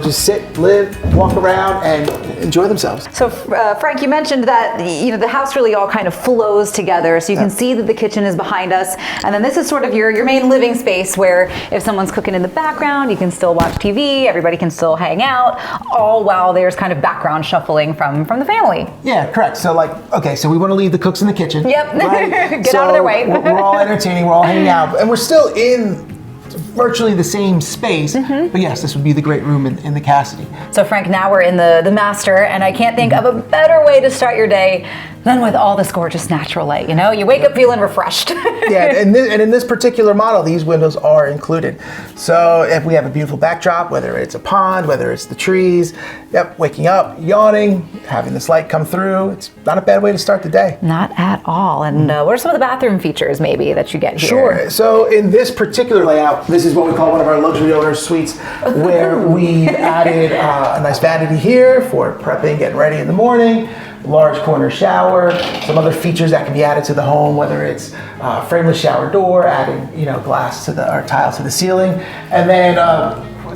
just sit, live, walk around, and enjoy themselves. So, Frank, you mentioned that the house really all kind of flows together. So you can see that the kitchen is behind us, and then this is sort of your main living space where if someone's cooking in the background, you can still watch TV. Everybody can still hang out, all while there's kind of background shuffling from the family. Yeah, correct. So so we want to leave the cooks in the kitchen. Yep. Right? Get out of their way. We're all entertaining. We're all hanging out, and we're still in virtually the same space, but yes, this would be the great room in the Cassidy. So Frank, now we're in the master, and I can't think of a better way to start your day than with all this gorgeous natural light. You wake up feeling refreshed. Yeah, and in this particular model, these windows are included. So if we have a beautiful backdrop, whether it's a pond, whether it's the trees, waking up, yawning, having this light come through, it's not a bad way to start the day. Not at all. And what are some of the bathroom features maybe that you get here? Sure. So in this particular layout, this is what we call one of our luxury owner suites, where we added a nice vanity here for prepping, getting ready in the morning, large corner shower, some other features that can be added to the home, whether it's frameless shower door, adding glass to or tile to the ceiling, and then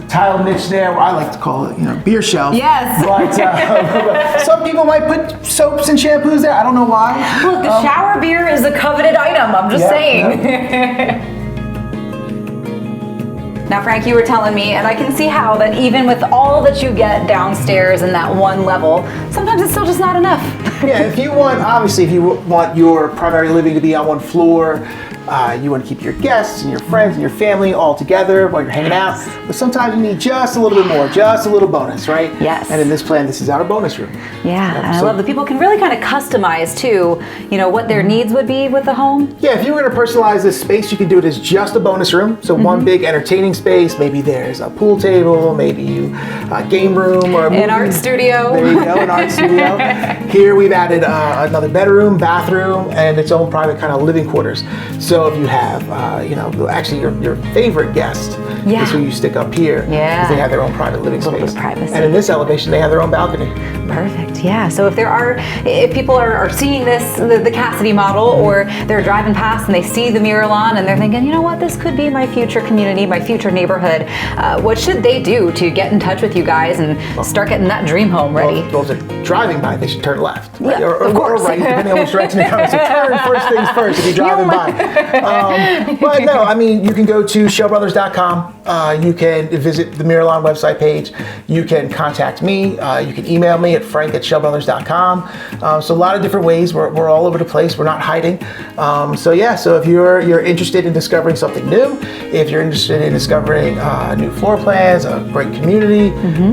tile niche there, I like to call it beer shelf. Yes. But some people might put soaps and shampoos there. I don't know why. Look, the shower beer is a coveted item. I'm just saying. Now, Frank, you were telling me, and I can see how that even with all that you get downstairs in that one level, sometimes it's still just not enough. Yeah, if you want your primary living to be on one floor, you want to keep your guests and your friends and your family all together while you're hanging out, but sometimes you need just a little bit more, just a little bonus, right? Yes. And in this plan, this is our bonus room. Yeah, and I love that people can really kind of customize too, what their needs would be with the home. Yeah, if you were going to personalize this space, you can do it as just a bonus room. So one big entertaining space, maybe there's a pool table, maybe a game room or an art studio. There you go, an art studio. Here we've added another bedroom, bathroom, and its own private kind of living quarters. So if you have, actually your favorite guest is who you stick up here. Yeah. Because they have their own private living space. Privacy. And in this elevation, they have their own balcony. Perfect. Yeah. So if people are seeing this, the Cassidy model, or they're driving past and they see the Miralon and they're thinking, you know what, this could be my future community, my future neighborhood. What should they do to get in touch with you guys and start getting that dream home ready? Well, if they're driving by, they should turn left. Right? Yeah, of course. Or right, depending on which direction they're coming. So turn first things first if you're driving by. But no, I mean, you can go to SchellBrothers.com. You can visit the Miralon website page. You can contact me. You can email me at frank@SchellBrothers.com. So a lot of different ways. We're all over the place. We're not hiding. So if you're interested in discovering something new, if you're interested in discovering new floor plans, a great community,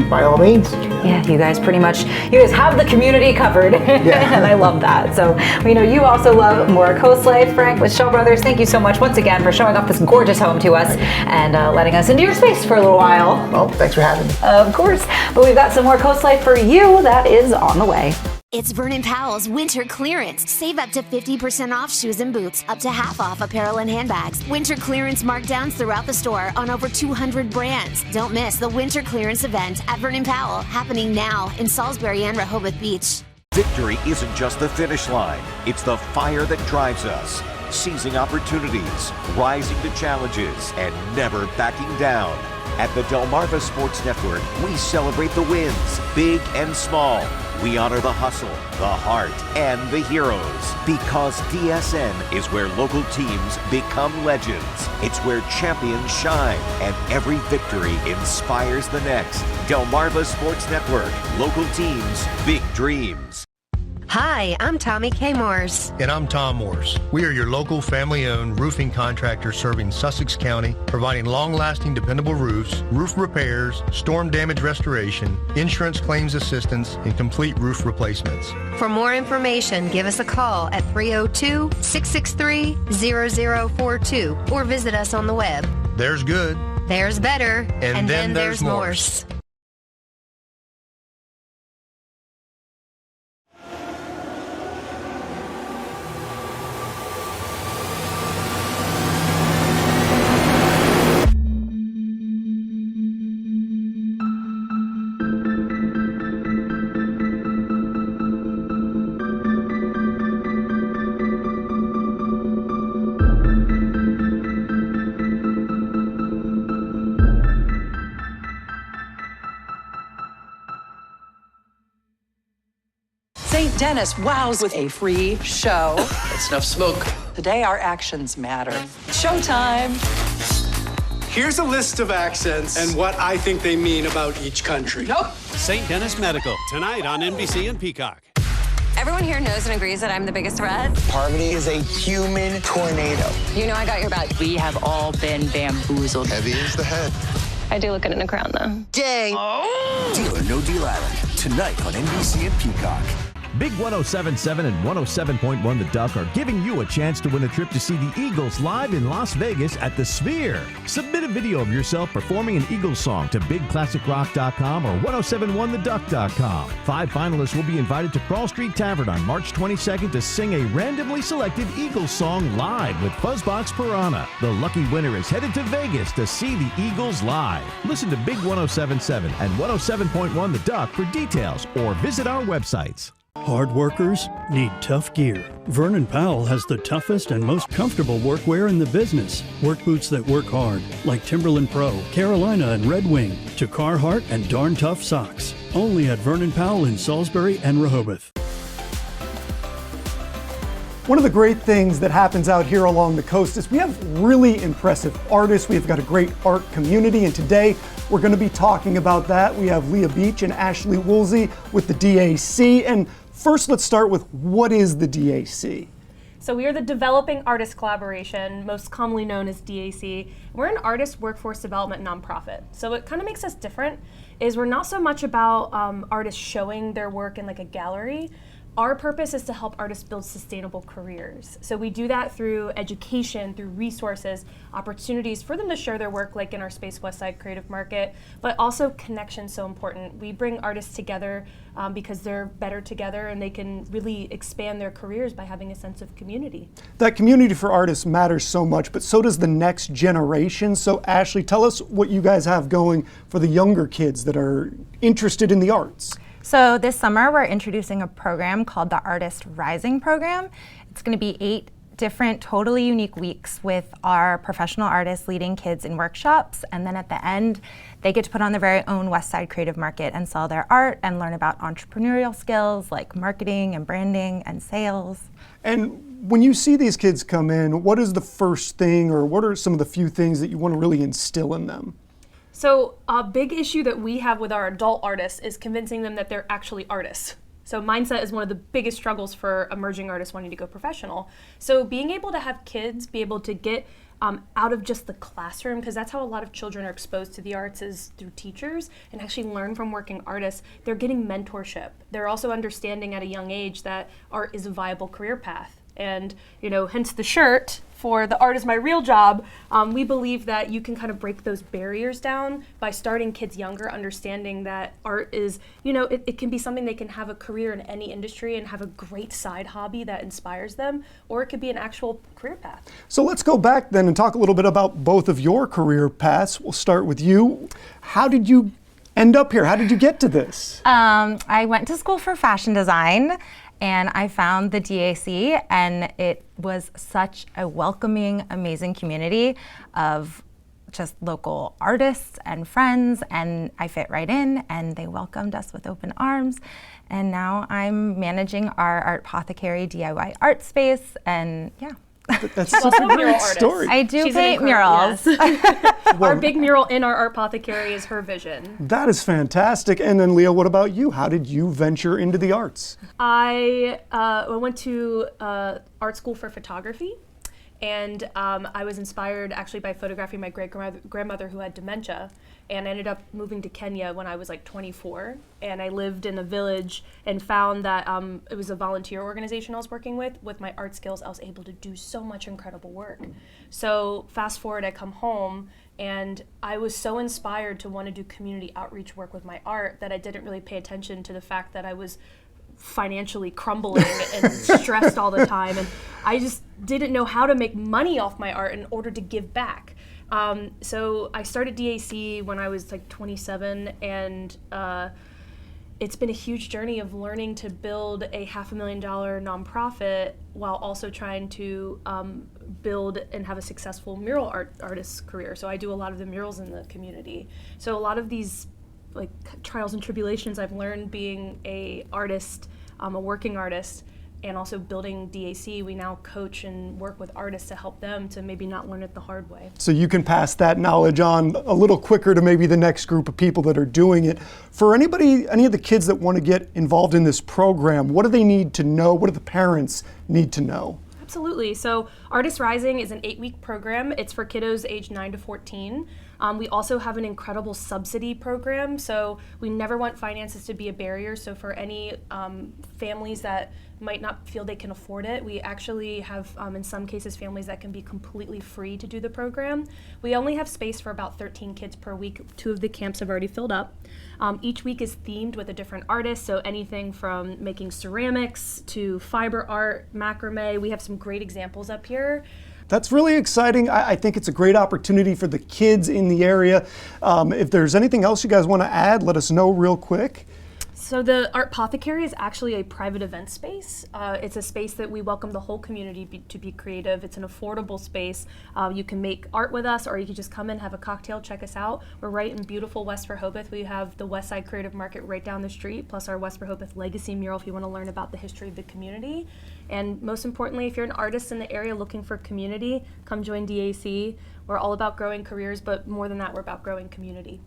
by all means. Yeah, you guys have the community covered. Yeah. And I love that. So we know you also love more Coast Life, Frank, with Schell Brothers. Thank you so much once again for showing off this gorgeous home to us and letting us into your space for a little while. Well, thanks for having me. Of course. But we've got some more Coast Life for you that is on the way. It's Vernon Powell's winter clearance. Save up to 50% off shoes and boots, up to half off apparel and handbags. Winter clearance markdowns throughout the store on over 200 brands. Don't miss the winter clearance event at Vernon Powell, happening now in Salisbury and Rehoboth Beach. Victory isn't just the finish line, it's the fire that drives us. Seizing opportunities, rising to challenges, and never backing down. At the Delmarva Sports Network, we celebrate the wins, big and small. We honor the hustle, the heart, and the heroes. Because DSN is where local teams become legends. It's where champions shine, and every victory inspires the next. Delmarva Sports Network, local teams, big dreams. Hi, I'm Tommy K. Morse. And I'm Tom Morse. We are your local family-owned roofing contractor serving Sussex County, providing long-lasting, dependable roofs, roof repairs, storm damage restoration, insurance claims assistance, and complete roof replacements. For more information, give us a call at 302-663-0042 or visit us on the web. There's good. There's better. And then there's Morse. St. Dennis wows with a free show. That's enough smoke. Today, our actions matter. Showtime. Here's a list of accents and what I think they mean about each country. Nope. St. Dennis Medical, tonight on NBC and Peacock. Everyone here knows and agrees that I'm the biggest threat. Poverty is a human tornado. You know I got your back. We have all been bamboozled. Heavy is the head. I do look good in a crown, though. Dang. Oh. Deal or No Deal Island, tonight on NBC and Peacock. Big 107.7 and 107.1 The Duck are giving you a chance to win a trip to see the Eagles live in Las Vegas at the Sphere. Submit a video of yourself performing an Eagles song to BigClassicRock.com or 1071theduck.com. 5 finalists will be invited to Crawl Street Tavern on March 22nd to sing a randomly selected Eagles song live with Fuzzbox Piranha. The lucky winner is headed to Vegas to see the Eagles live. Listen to Big 107.7 and 107.1 The Duck for details or visit our websites. Hard workers need tough gear. Vernon Powell has the toughest and most comfortable workwear in the business. Work boots that work hard, like Timberland Pro, Carolina, and Red Wing, to Carhartt and Darn Tough socks. Only at Vernon Powell in Salisbury and Rehoboth. One of the great things that happens out here along the coast is we have really impressive artists. We've got a great art community, and today we're going to be talking about that. We have Leah Beach and Ashley Woolsey with the DAC. And first, let's start with what is the DAC? So we are the Developing Artist Collaboration, most commonly known as DAC. We're an artist workforce development nonprofit. So what kind of makes us different is we're not so much about artists showing their work in like a gallery. Our purpose is to help artists build sustainable careers. So we do that through education, through resources, opportunities for them to share their work, like in our Space Westside Creative Market, but also connection's so important. We bring artists together because they're better together and they can really expand their careers by having a sense of community. That community for artists matters so much, but so does the next generation. So Ashley, tell us what you guys have going for the younger kids that are interested in the arts. So this summer we're introducing a program called the Artist Rising Program. It's going to be 8 different totally unique weeks with our professional artists leading kids in workshops, and then at the end they get to put on their very own Westside Creative Market and sell their art and learn about entrepreneurial skills like marketing and branding and sales. And when you see these kids come in, what is the first thing, or what are some of the few things that you want to really instill in them? So a big issue that we have with our adult artists is convincing them that they're actually artists. So mindset is one of the biggest struggles for emerging artists wanting to go professional. So being able to have kids be able to get out of just the classroom, because that's how a lot of children are exposed to the arts, is through teachers, and actually learn from working artists. They're getting mentorship. They're also understanding at a young age that art is a viable career path. And, you know, hence the shirt for the art is my real job. We believe that you can kind of break those barriers down by starting kids younger, understanding that art is, you know, it can be something they can have a career in any industry and have a great side hobby that inspires them, or it could be an actual career path. So let's go back then and talk a little bit about both of your career paths. We'll start with you. How did you end up here? How did you get to this? I went to school for fashion design, and I found the DAC, and it was such a welcoming, amazing community of just local artists and friends, and I fit right in, and they welcomed us with open arms. And now I'm managing our Artpothecary DIY art space, and yeah. That's such a great story. I do paint murals. Yes. Our big mural in our Artpothecary is her vision. That is fantastic. And then Leah, what about you? How did you venture into the arts? I went to art school for photography, and I was inspired actually by photographing my great-grandmother who had dementia, and I ended up moving to Kenya when I was like 24, and I lived in a village and found that it was a volunteer organization I was working with. With my art skills, I was able to do so much incredible work. So fast forward, I come home, and I was so inspired to want to do community outreach work with my art that I didn't really pay attention to the fact that I was financially crumbling and stressed all the time, and I just didn't know how to make money off my art in order to give back. So I started DAC when I was like 27, and it's been a huge journey of learning to build a $500,000 nonprofit while also trying to build and have a successful mural artist career. So I do a lot of the murals in the community. So a lot of these like trials and tribulations I've learned being a artist, a working artist, and also building DAC. We now coach and work with artists to help them to maybe not learn it the hard way. So you can pass that knowledge on a little quicker to maybe the next group of people that are doing it. For anybody, any of the kids that want to get involved in this program, what do they need to know? What do the parents need to know? Absolutely. So Artist Rising is an 8-week program. It's for kiddos aged 9 to 14. We also have an incredible subsidy program, so we never want finances to be a barrier. So for any families that might not feel they can afford it, we actually have, in some cases, families that can be completely free to do the program. We only have space for about 13 kids per week. 2 of the camps have already filled up. Each week is themed with a different artist, so anything from making ceramics to fiber art, macrame. We have some great examples up here. That's really exciting. I think it's a great opportunity for the kids in the area. If there's anything else you guys want to add, let us know real quick. So the Artpothecary is actually a private event space. It's a space that we welcome the whole community to be creative. It's an affordable space. You can make art with us, or you can just come in, have a cocktail, check us out. We're right in beautiful West Rehoboth. We have the West Side Creative Market right down the street, plus our West Rehoboth Legacy mural if you want to learn about the history of the community. And most importantly, if you're an artist in the area looking for community, come join DAC. We're all about growing careers, but more than that, we're about growing community.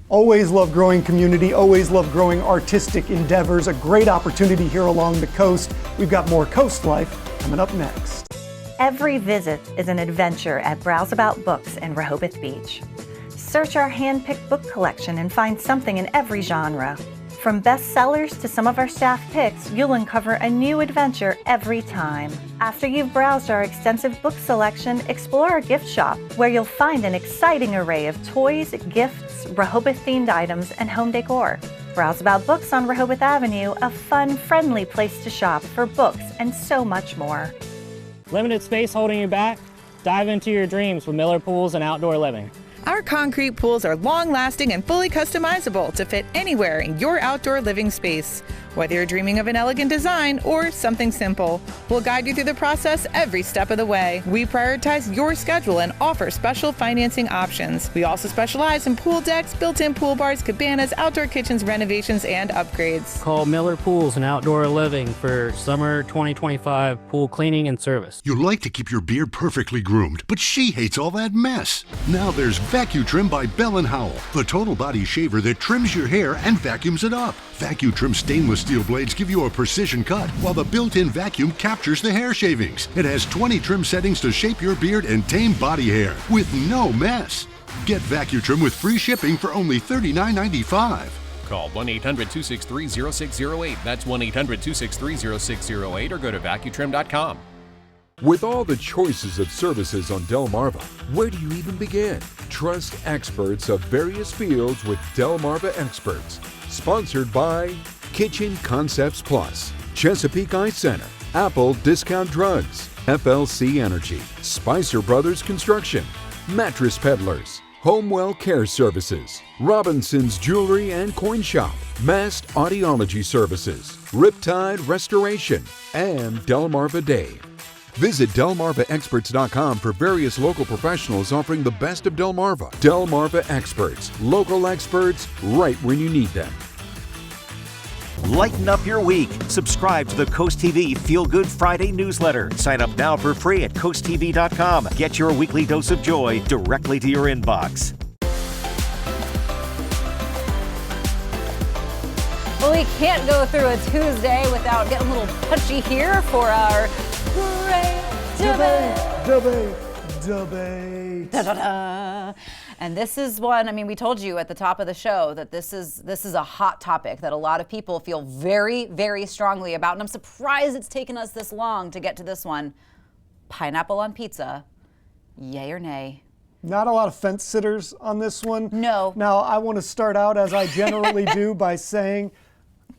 Always love growing community, always love growing artistic endeavors. A great opportunity here along the coast. We've got more Coast Life coming up next. Every visit is an adventure at Browse About Books in Rehoboth Beach. Search our hand-picked book collection and find something in every genre. From bestsellers to some of our staff picks, you'll uncover a new adventure every time. After you've browsed our extensive book selection, explore our gift shop, where you'll find an exciting array of toys, gifts, Rehoboth-themed items, and home decor. Browse About Books on Rehoboth Avenue, a fun, friendly place to shop for books and so much more. Limited space holding you back? Dive into your dreams with Miller Pools and Outdoor Living. Our concrete pools are long-lasting and fully customizable to fit anywhere in your outdoor living space. Whether you're dreaming of an elegant design or something simple, we'll guide you through the process every step of the way. We prioritize your schedule and offer special financing options. We also specialize in pool decks, built-in pool bars, cabanas, outdoor kitchens, renovations, and upgrades. Call Miller Pools and Outdoor Living for summer 2025 pool cleaning and service. You like to keep your beard perfectly groomed, but she hates all that mess. Now there's VacuTrim by Bell & Howell, the total body shaver that trims your hair and vacuums it up. VacuTrim stainless steel blades give you a precision cut, while the built-in vacuum captures the hair shavings. It has 20 trim settings to shape your beard and tame body hair with no mess. Get VacuTrim with free shipping for only $39.95. Call 1-800-263-0608. That's 1-800-263-0608 or go to vacutrim.com. With all the choices of services on Delmarva, where do you even begin? Trust experts of various fields with Delmarva Experts. Sponsored by Kitchen Concepts Plus, Chesapeake Eye Center, Apple Discount Drugs, FLC Energy, Spicer Brothers Construction, Mattress Peddlers, Homewell Care Services, Robinson's Jewelry and Coin Shop, Mast Audiology Services, Riptide Restoration, and Delmarva Dave. Visit DelmarvaExperts.com for various local professionals offering the best of Delmarva. Delmarva Experts, local experts right when you need them. Lighten up your week. Subscribe to the CoastTV Feel Good Friday newsletter. Sign up now for free at CoastTV.com. Get your weekly dose of joy directly to your inbox. Well, we can't go through a Tuesday without getting a little punchy here for our great debate. Da-da-da. And this is one, I mean, we told you at the top of the show that this is a hot topic that a lot of people feel very, very strongly about. And I'm surprised it's taken us this long to get to this one. Pineapple on pizza, yay or nay? Not a lot of fence sitters on this one. No. Now, I want to start out, as I generally do, by saying,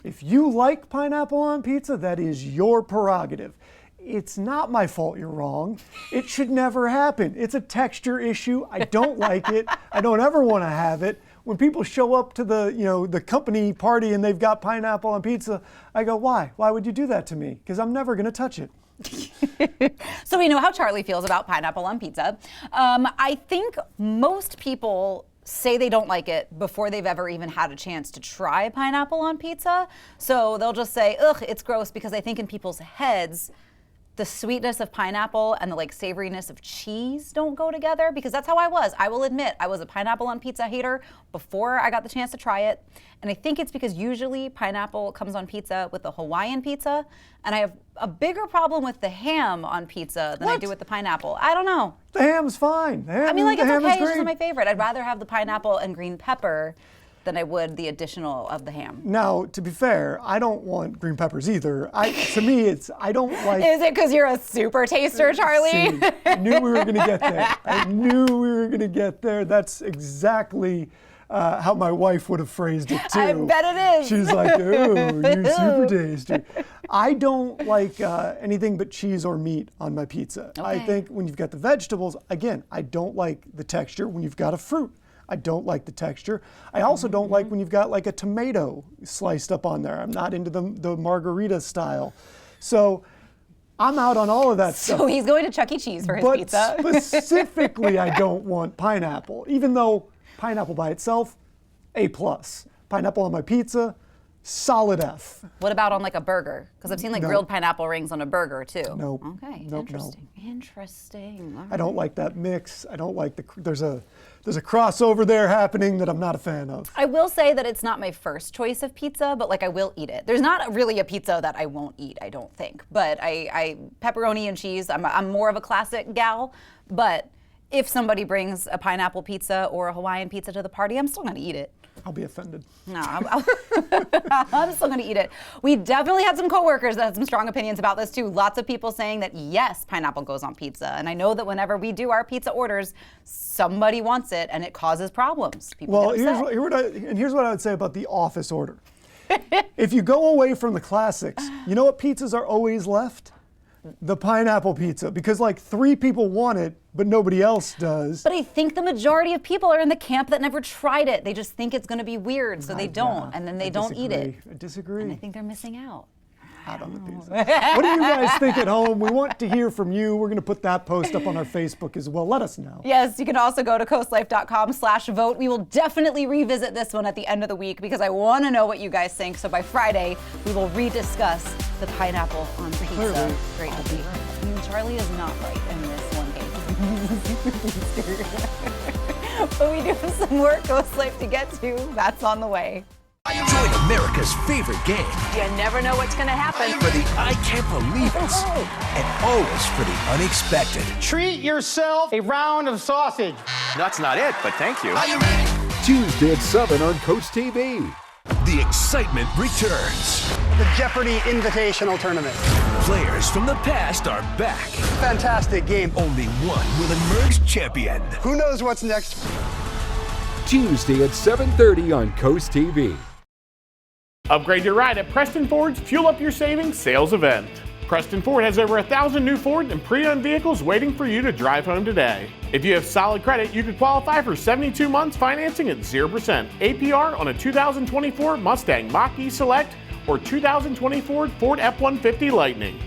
if you like pineapple on pizza, that is your prerogative. It's not my fault you're wrong. It should never happen. It's a texture issue. I don't like it. I don't ever want to have it. When people show up to the company party and they've got pineapple on pizza, I go, why? Why would you do that to me? Because I'm never going to touch it. So we know how Charlie feels about pineapple on pizza. I think most people say they don't like it before they've ever even had a chance to try pineapple on pizza. So they'll just say, ugh, it's gross, because I think in people's heads, the sweetness of pineapple and the savoriness of cheese don't go together, because that's how I was. I will admit, I was a pineapple on pizza hater before I got the chance to try it. And I think it's because usually pineapple comes on pizza with the Hawaiian pizza, and I have a bigger problem with the ham on pizza than I do with the pineapple. I don't know. The ham's fine. The ham, I mean, it's ham okay, is it's just great. not my favorite. I'd rather have the pineapple and green pepper than I would the additional of the ham. Now, to be fair, I don't want green peppers either. To me, I don't like... Is it because you're a super taster, Charlie? See, I knew we were going to get there. I knew we were going to get there. That's exactly how my wife would have phrased it too. I bet it is. She's like, oh, you super taster. I don't like anything but cheese or meat on my pizza. Okay. I think when you've got the vegetables, again, I don't like the texture when you've got a fruit. I don't like the texture. I also don't like when you've got like a tomato sliced up on there. I'm not into the margarita style. So I'm out on all of that stuff. So he's going to Chuck E. Cheese for his pizza. But specifically, I don't want pineapple, even though pineapple by itself, A+. Pineapple on my pizza, solid F. What about on like a burger? Because I've seen like grilled pineapple rings on a burger too. Nope. Okay, Nope, interesting. Interesting. All I don't right. like that mix. I don't like there's a crossover there happening that I'm not a fan of. I will say that it's not my first choice of pizza, but like I will eat it. There's not really a pizza that I won't eat, I don't think. But I pepperoni and cheese, I'm more of a classic gal, but if somebody brings a pineapple pizza or a Hawaiian pizza to the party, I'm still gonna eat it. I'll be offended. No, I'm still gonna eat it. We definitely had some coworkers that had some strong opinions about this too. Lots of people saying that yes, pineapple goes on pizza. And I know that whenever we do our pizza orders, somebody wants it and it causes problems. People get upset. Here's what I would say about the office order. If you go away from the classics, you know what pizzas are always left? The pineapple pizza, because like 3 people want it, but nobody else does. But I think the majority of people are in the camp that never tried it. They just think it's going to be weird, so they don't, and then they don't eat it. I disagree. And I think they're missing out. Out on the pizza. What do you guys think at home? We want to hear from you. We're going to put that post up on our Facebook as well. Let us know. Yes, you can also go to coastlife.com/vote. We will definitely revisit this one at the end of the week because I want to know what you guys think. So by Friday, we will rediscuss the pineapple on pizza. Clearly. Great to be. I mean, Charlie is not right in this one case. But we do have some more Coast Life to get to. That's on the way. Join America's favorite game. You never know what's going to happen. For the I can't believe it. And always for the unexpected. Treat yourself a round of sausage. That's not it, but thank you. Are you ready? Tuesday at 7 on CoastTV. The excitement returns. The Jeopardy Invitational Tournament. Players from the past are back. Fantastic game. Only one will emerge champion. Who knows what's next? Tuesday at 7:30 on CoastTV. Upgrade your ride at Preston Ford's Fuel Up Your Savings sales event. Preston Ford has over 1,000 new Ford and pre-owned vehicles waiting for you to drive home today. If you have solid credit, you could qualify for 72 months financing at 0% APR on a 2024 Mustang Mach-E Select or 2024 Ford F-150 Lightning.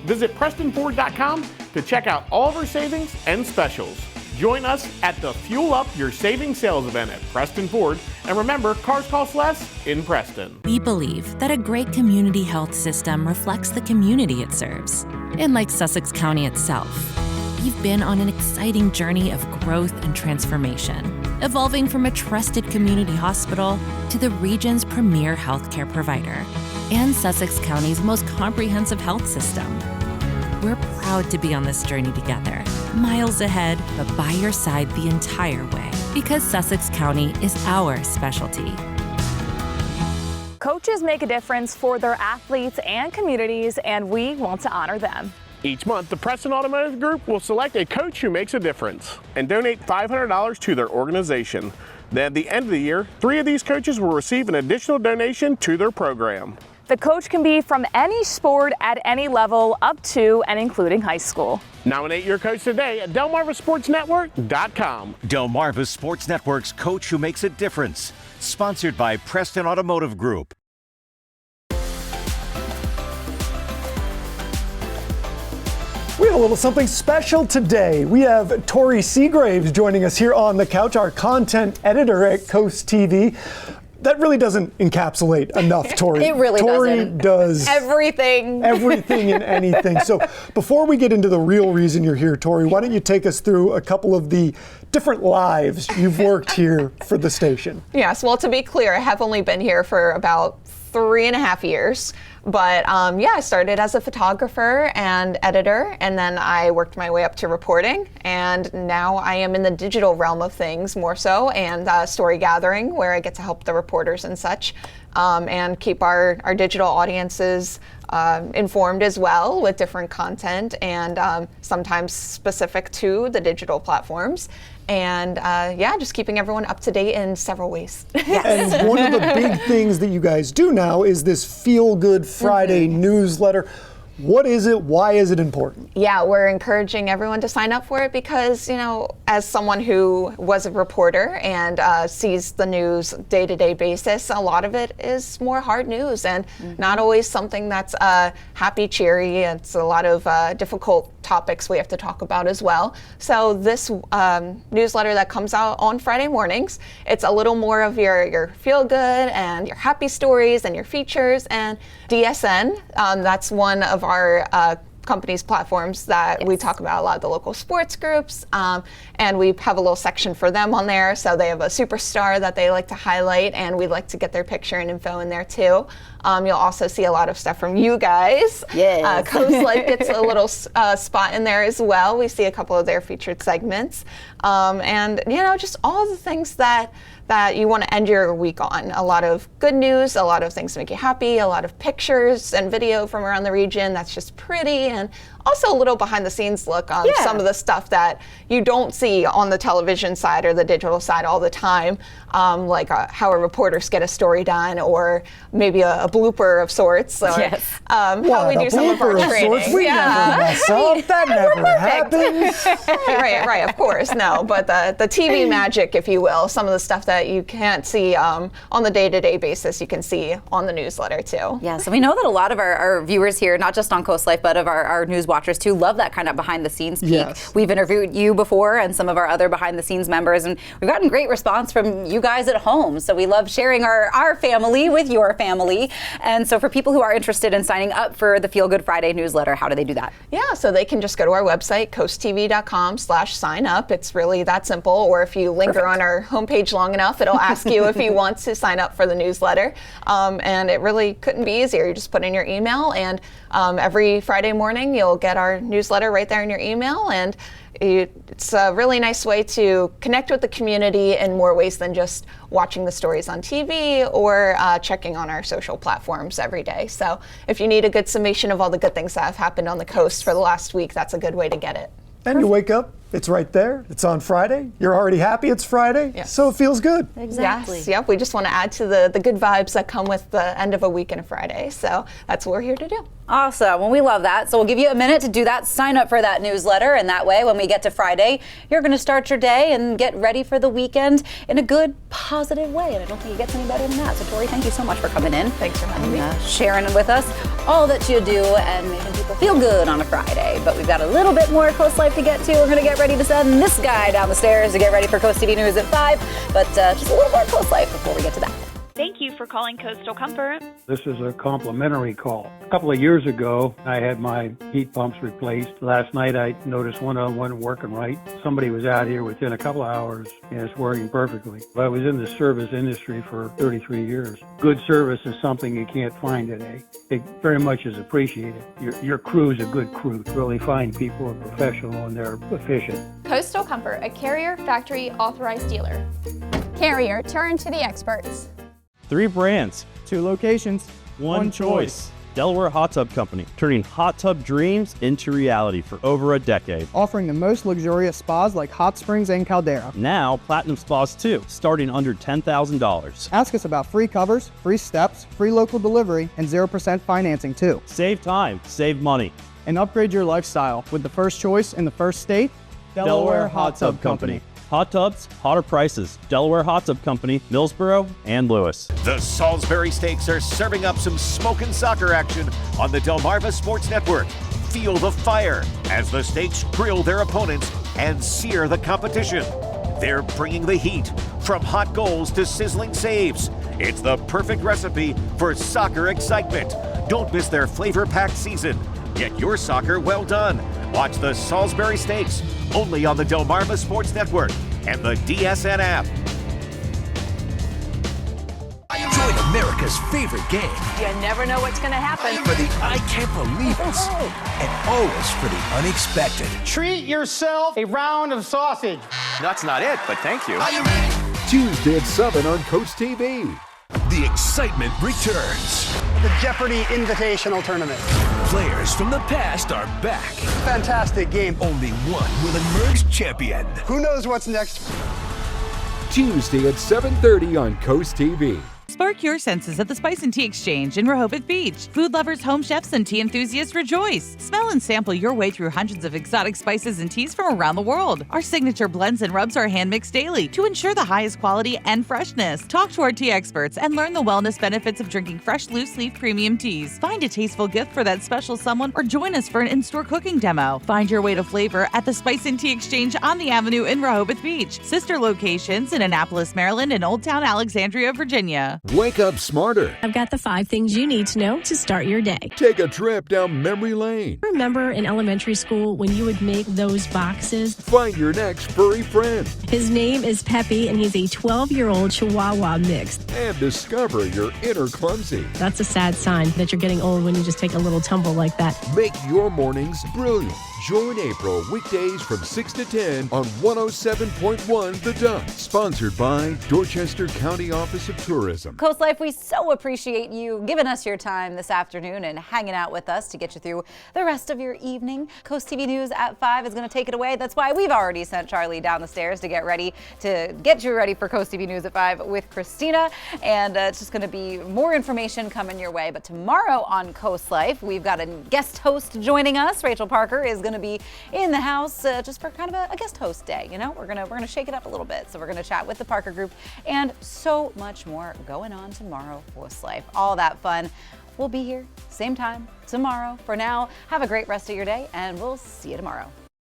Visit PrestonFord.com to check out all of our savings and specials. Join us at the Fuel Up Your Savings sales event at Preston Ford. And remember, cars cost less in Preston. We believe that a great community health system reflects the community it serves. And like Sussex County itself, we've been on an exciting journey of growth and transformation, evolving from a trusted community hospital to the region's premier healthcare provider and Sussex County's most comprehensive health system. We're proud to be on this journey together, miles ahead, but by your side the entire way, because Sussex County is our specialty. Coaches make a difference for their athletes and communities, and we want to honor them. Each month, the Preston Automotive Group will select a coach who makes a difference and donate $500 to their organization. Then at the end of the year, 3 of these coaches will receive an additional donation to their program. The coach can be from any sport at any level up to and including high school. Nominate your coach today at DelmarvaSportsNetwork.com. Delmarva Sports Network's Coach Who Makes a Difference. Sponsored by Preston Automotive Group. We have a little something special today. We have Torie Seagraves joining us here on the couch, our content editor at CoastTV. That really doesn't encapsulate enough, Torie. It really doesn't. Does everything and anything. So before we get into the real reason you're here, Torie, why don't you take us through a couple of the different lives you've worked here for the station? Yes, well, to be clear, I have only been here for about 3.5 years. But I started as a photographer and editor, and then I worked my way up to reporting, and now I am in the digital realm of things more so, and story gathering, where I get to help the reporters and such, and keep our digital audiences informed as well with different content, and sometimes specific to the digital platforms. And just keeping everyone up to date in several ways. And one of the big things that you guys do now is this Feel Good Friday newsletter. What is it? Why is it important? Yeah, we're encouraging everyone to sign up for it because, you know, as someone who was a reporter and sees the news day-to-day basis, a lot of it is more hard news and not always something that's happy, cheery. It's a lot of difficult topics we have to talk about as well. So this newsletter that comes out on Friday mornings, it's a little more of your feel-good and your happy stories and your features. And DSN, that's one of our company's platforms that we talk about a lot of the local sports groups, and we have a little section for them on there. So they have a superstar that they like to highlight, and we'd like to get their picture and info in there too. You'll also see a lot of stuff from you guys. Yes. CoastLife gets a little spot in there as well. We see a couple of their featured segments, and you know, just all the things that you want to end your week on. A lot of good news, a lot of things to make you happy, a lot of pictures and video from around the region that's just pretty, and also a little behind the scenes look on some of the stuff that you don't see on the television side or the digital side all the time, like how our reporters get a story done, or maybe a blooper of sorts, or how we do some of our training. We never mess up. That never happens. right, of course, no, but the TV magic, if you will, some of the stuff that you can't see on the day-to-day basis, you can see on the newsletter too. Yeah, so we know that a lot of our viewers here, not just on CoastLife, but of our news watchers too, love that kind of behind-the-scenes peek. Yes. We've interviewed you before and some of our other behind-the-scenes members, and we've gotten great response from you guys at home. So we love sharing our family with your family. And so for people who are interested in signing up for the Feel Good Friday newsletter, how do they do that? Yeah, so they can just go to our website, coasttv.com/sign up. It's really that simple. Or if you linger on our homepage long enough, it'll ask you if you want to sign up for the newsletter. And it really couldn't be easier. You just put in your email, and every Friday morning you'll get our newsletter right there in your email. And it's a really nice way to connect with the community in more ways than just watching the stories on TV or checking on our social platforms every day. So if you need a good summation of all the good things that have happened on the coast for the last week, that's a good way to get it. And you wake up, it's right there. It's on Friday. You're already happy it's Friday, so it feels good. Exactly. Yes, yep. We just want to add to the good vibes that come with the end of a week and a Friday. So that's what we're here to do. Awesome. Well, we love that. So we'll give you a minute to do that. Sign up for that newsletter. And that way, when we get to Friday, you're going to start your day and get ready for the weekend in a good, positive way. And I don't think it gets any better than that. So, Torie, thank you so much for coming in. Thanks for having me. Sharing with us all that you do and making people feel good on a Friday. But we've got a little bit more CoastLife to get to. We're going to get ready to send this guy down the stairs to get ready for CoastTV News at 5. But just a little more CoastLife before we get to that. Thank you for calling Coastal Comfort. This is a complimentary call. A couple of years ago, I had my heat pumps replaced. Last night, I noticed one of them wasn't working right. Somebody was out here within a couple of hours, and it's working perfectly. I was in the service industry for 33 years. Good service is something you can't find today. It very much is appreciated. Your crew is a good crew. Really fine people are professional and they're efficient. Coastal Comfort, a Carrier factory authorized dealer. Carrier, turn to the experts. 3 brands, 2 locations, 1 choice. Delaware Hot Tub Company, turning hot tub dreams into reality for over a decade. Offering the most luxurious spas like hot springs and caldera. Now, Platinum Spas too, starting under $10,000. Ask us about free covers, free steps, free local delivery, and 0% financing too. Save time, save money. And upgrade your lifestyle with the first choice in the first state, Delaware Hot Tub Company. Hot tubs, hotter prices. Delaware Hot Tub Company, Millsboro, and Lewis. The Salisbury Stakes are serving up some smoking soccer action on the Delmarva Sports Network. Feel the fire as the stakes grill their opponents and sear the competition. They're bringing the heat, from hot goals to sizzling saves. It's the perfect recipe for soccer excitement. Don't miss their flavor-packed season. Get your soccer well done. Watch the Salisbury Stakes only on the Delmarva Sports Network and the DSN app. Join America's favorite game You never know what's going to happen. for the I Can't Believe It and always for the unexpected. Treat yourself a round of sausage. That's not it, but thank you. Tuesday at 7 on CoastTV. The excitement returns. The Jeopardy Invitational Tournament. Players from the past are back. Fantastic game. Only one will emerge champion. Who knows what's next? Tuesday at 7:30 on CoastTV. Spark your senses at the Spice and Tea Exchange in Rehoboth Beach. Food lovers, home chefs, and tea enthusiasts rejoice. Smell and sample your way through hundreds of exotic spices and teas from around the world. Our signature blends and rubs are hand-mixed daily to ensure the highest quality and freshness. Talk to our tea experts and learn the wellness benefits of drinking fresh, loose-leaf premium teas. Find a tasteful gift for that special someone or join us for an in-store cooking demo. Find your way to flavor at the Spice and Tea Exchange on the Avenue in Rehoboth Beach. Sister locations in Annapolis, Maryland, and Old Town Alexandria, Virginia. Wake up smarter. I've got the 5 things you need to know to start your day. Take a trip down memory lane. Remember in elementary school when you would make those boxes? Find your next furry friend. His name is Peppy, and he's a 12-year-old Chihuahua mix. And discover your inner clumsy. That's a sad sign that you're getting old when you just take a little tumble like that. Make your mornings brilliant. Join April weekdays from 6 to 10 on 107.1 The Duck. Sponsored by Dorchester County Office of Tourism. Coast Life, we so appreciate you giving us your time this afternoon and hanging out with us to get you through the rest of your evening. Coast TV News at 5 is going to take it away. That's why we've already sent Charlie down the stairs to get you ready for Coast TV News at 5 with Christina. And it's just going to be more information coming your way. But tomorrow on Coast Life, we've got a guest host joining us. Rachel Parker is going to be in the house just for kind of a guest host day. You know, we're gonna shake it up a little bit. So we're gonna chat with the Parker Group and so much more going on tomorrow. Coast Life, all that fun. We'll be here same time tomorrow. For now, have a great rest of your day, and we'll see you tomorrow.